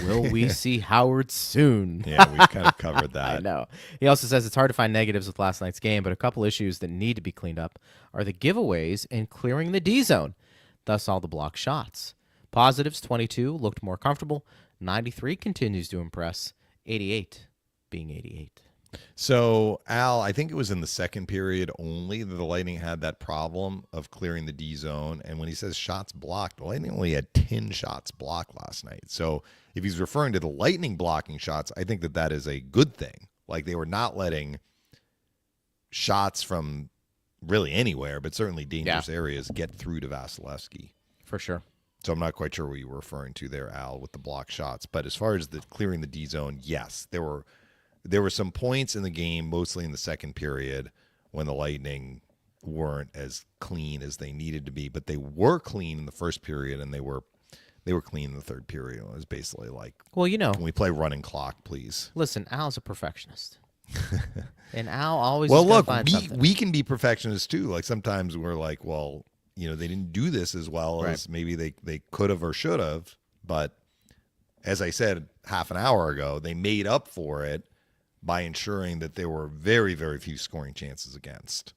Will we see Howard soon? Yeah, we've kind of covered that. I know. He also says it's hard to find negatives with last night's game, but a couple issues that need to be cleaned up are the giveaways and clearing the D zone, thus all the blocked shots. Positives, 22, looked more comfortable. 93 continues to impress. 88 being 88. So, Al, I think it was in the second period only that the Lightning had that problem of clearing the D zone. And when he says shots blocked, the Lightning only had 10 shots blocked last night. So if he's referring to the Lightning blocking shots, I think that is a good thing. Like they were not letting shots from really anywhere, but certainly dangerous areas get through to Vasilevskiy. For sure. So I'm not quite sure what you were referring to there, Al, with the block shots. But as far as the clearing the D zone, yes, there were some points in the game, mostly in the second period, when the Lightning weren't as clean as they needed to be. But they were clean in the first period, and they were clean in the third period. It was basically like, well, can we play running clock, please? Listen, Al's a perfectionist. And Al always find something. We can be perfectionists too. Like sometimes we're like, well, they didn't do this as well as maybe they could have or should have. But as I said half an hour ago, they made up for it by ensuring that there were very, very few scoring chances against.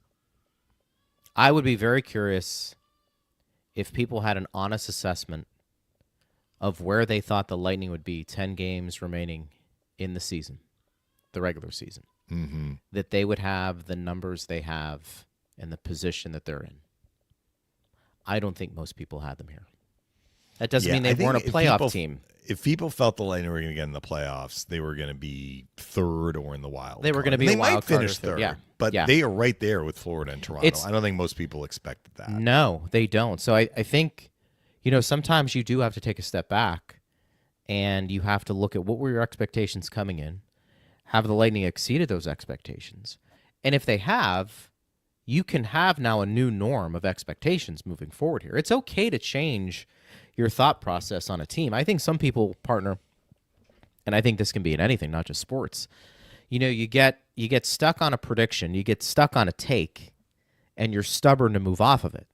I would be very curious if people had an honest assessment of where they thought the Lightning would be 10 games remaining in the season, the regular season, that they would have the numbers they have and the position that they're in. I don't think most people had them here. That doesn't Yeah, mean they I think weren't a if playoff team. If people felt the Lightning were going to get in the playoffs, they were going to be third or in the wild. They were card. going to be And a they wild might card finish or third. third. Yeah. But Yeah. they are right there with Florida and Toronto. It's- I don't think most people expected that. No, they don't. So I think, sometimes you do have to take a step back and you have to look at what were your expectations coming in. Have the Lightning exceeded those expectations? And if they have, you can have now a new norm of expectations moving forward here. It's okay to change your thought process on a team. I think some people, partner, and I think this can be in anything, not just sports. You get stuck on a prediction, you get stuck on a take, and you're stubborn to move off of it.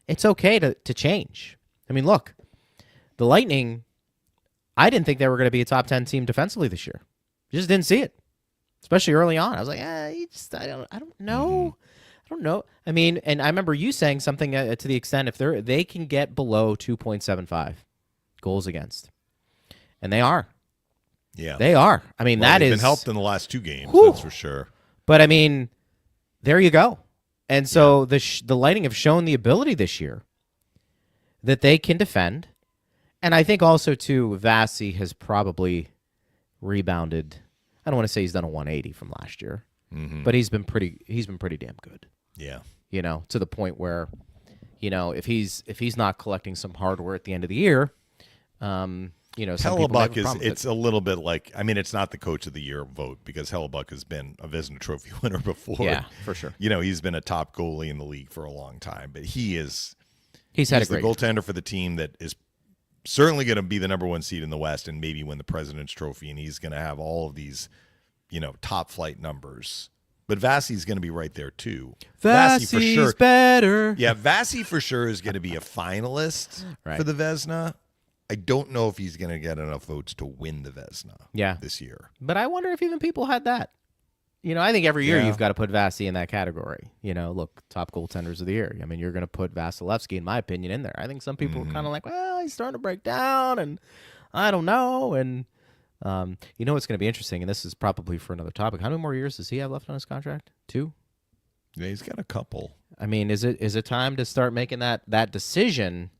It's okay to change. I mean, look, the Lightning, I didn't think they were going to be a top 10 team defensively this year. Just didn't see it, especially early on. I was like, I don't know. I don't know. I mean, and I remember you saying something to the extent if they can get below 2.75 goals against, and they are. Yeah. They are. I mean, Well, that they've is been helped in the last 2 games, Whew. that's for sure. But I mean, there you go. And so the Lightning have shown the ability this year that they can defend, and I think also too, Vasi has probably rebounded. I don't want to say he's done a 180 from last year, but he's been pretty damn good. Yeah. To the point where, if he's not collecting some hardware at the end of the year, some people have a Hellebuck problem with it's a little bit like, I mean, it's not the coach of the year vote because Hellebuck has been a Vezina Trophy winner before. Yeah, for sure. He's been a top goalie in the league for a long time, but he's had a the great goaltender for the team that is certainly going to be the number 1 seed in the West and maybe win the President's Trophy, and he's going to have all of these, top flight numbers. But Vasi's going to be right there too. Vasi's for sure. better. Yeah, Vasi for sure is going to be a finalist for the Vezina. I don't know if he's going to get enough votes to win the Vezina this year. But I wonder if even people had that. I think every year Yeah. you've got to put Vasi in that category. Look, top goaltenders of the year. I mean, you're going to put Vasilevskiy, in my opinion, in there. I think some people are kind of like, well, he's starting to break down, and I don't know. And what's going to be interesting, and this is probably for another topic. How many more years does he have left on his contract? 2? Yeah, he's got a couple. I mean, is it time to start making that decision?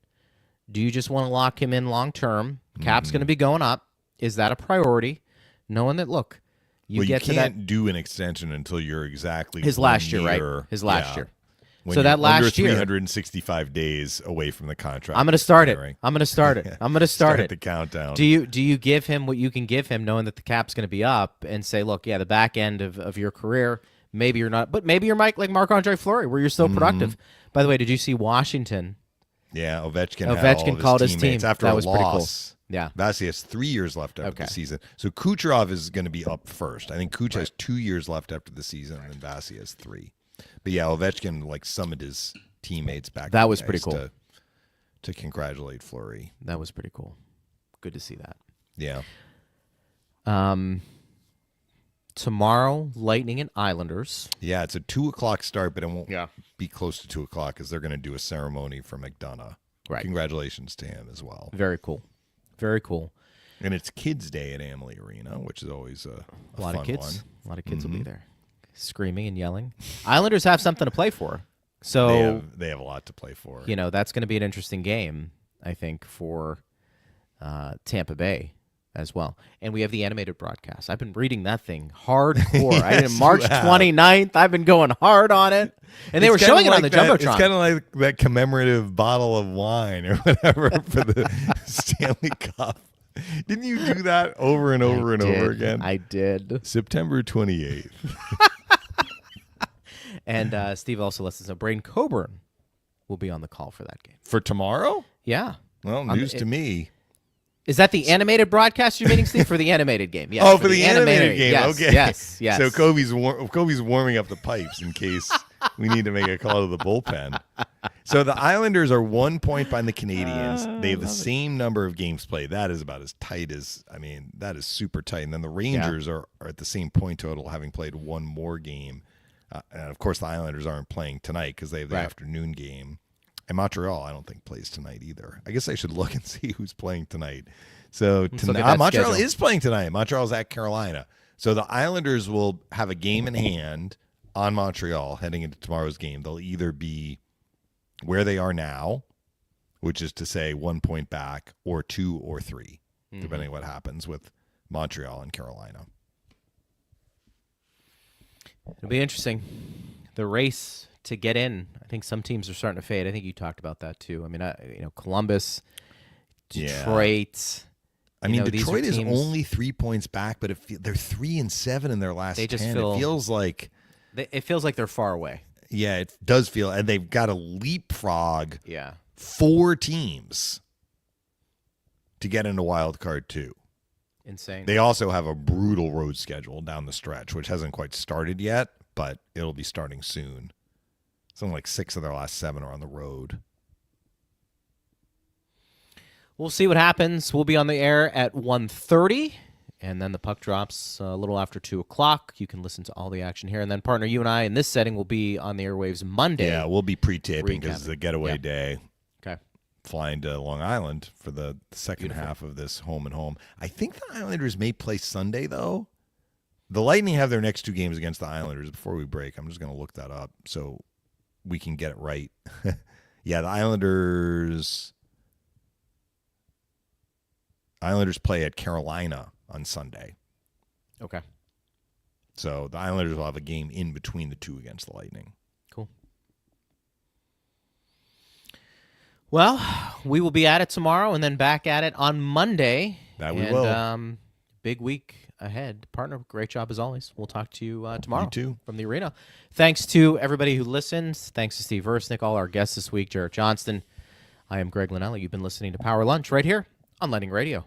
Do you just want to lock him in long term? Cap's going to be going up. Is that a priority? Knowing that, look, you can't do an extension until you're exactly his last year, right? His last year. When So you're that last under year, 365 days away from the contract. I'm going to start it. expiring. I'm going to start it. I'm going to start it. the countdown. Do you give him what you can give him, knowing that the cap's going to be up, and say, look, the back end of your career, maybe you're not, but maybe you're like Marc-Andre Fleury, where you're still productive. By the way, did you see Washington? Yeah, Ovechkin called his teammates team. after That a was pretty cool. loss. Yeah. Vasi has 3 years left after the season. So Kucherov is going to be up first. I think Kuch has 2 years left after the season, and Vasi has 3. But yeah, Ovechkin summoned his teammates back. That was pretty cool. To congratulate Fleury. That was pretty cool. Good to see that. Yeah. Tomorrow, Lightning and Islanders. Yeah, it's a 2:00 start, but it won't be close to 2:00 because they're going to do a ceremony for McDonagh. Right. Congratulations to him as well. Very cool. Very cool. And it's Kids Day at Amalie Arena, which is always a lot fun of kids. one. A lot of kids will be there, screaming and yelling. Islanders have something to play for, so They have a lot to play for. that's going to be an interesting game, I think, for Tampa Bay as well. And we have the animated broadcast. I've been reading that thing hardcore. I did March 29th. I've been going hard on it, and they were showing it on the Jumbotron. It's kind of like that commemorative bottle of wine or whatever for the Stanley Cup. Didn't you do that over and over over again? I did. September 28th. And Steve also lets us know Brayden Coburn will be on the call for that game. For tomorrow? Yeah. Well, news to me. Is that the animated broadcast you're meaning, Steve, for the animated game? Yes, for the animated game. Yes, Okay. Yes. So Kobe's warming up the pipes in case we need to make a call to the bullpen. So the Islanders are 1 point behind the Canadiens. They have the same number of games played. That is about as tight as, that is super tight. And then the Rangers are at the same point total, having played one more game. And of course, the Islanders aren't playing tonight because they have the afternoon game. And Montreal, I don't think, plays tonight either. I guess I should look and see who's playing tonight. So Montreal is playing tonight. Montreal's at Carolina. So the Islanders will have a game in hand on Montreal heading into tomorrow's game. They'll either be where they are now, which is to say 1 point back or 2 or 3, depending on what happens with Montreal and Carolina. It'll be interesting. The race to get in. I think some teams are starting to fade. I think you talked about that too. I mean, Columbus, Detroit. I mean, Detroit is only 3 points back, but they're 3-7 in their last 10. It feels like they're far away. Yeah, it does feel, and they've got to leapfrog 4 teams to get into wild card 2. Insane. They also have a brutal road schedule down the stretch, which hasn't quite started yet, but it'll be starting soon. Something like 6 of their last 7 are on the road. We'll see what happens. We'll be on the air at 1:30, and then the puck drops a little after 2 o'clock. You can listen to all the action here. And then, partner, you and I in this setting will be on the airwaves Monday. Yeah, we'll be pre-taping because it's a getaway day. Okay. Flying to Long Island for the second half of this home and home. I think the Islanders may play Sunday, though. The Lightning have their next 2 games against the Islanders. Before we break, I'm just going to look that up so we can get it right. Yeah, the Islanders play at Carolina on Sunday. Okay. So the Islanders will have a game in between the 2 against the Lightning. Cool. Well, we will be at it tomorrow and then back at it on Monday. That we will. Big week ahead. Partner, great job as always. We'll talk to you tomorrow. You too. From the arena. Thanks to everybody who listens. Thanks to Steve Versnick, all our guests this week, Jarrett Johnston. I am Greg Linnelli. You've been listening to Power Lunch right here on Lightning Radio.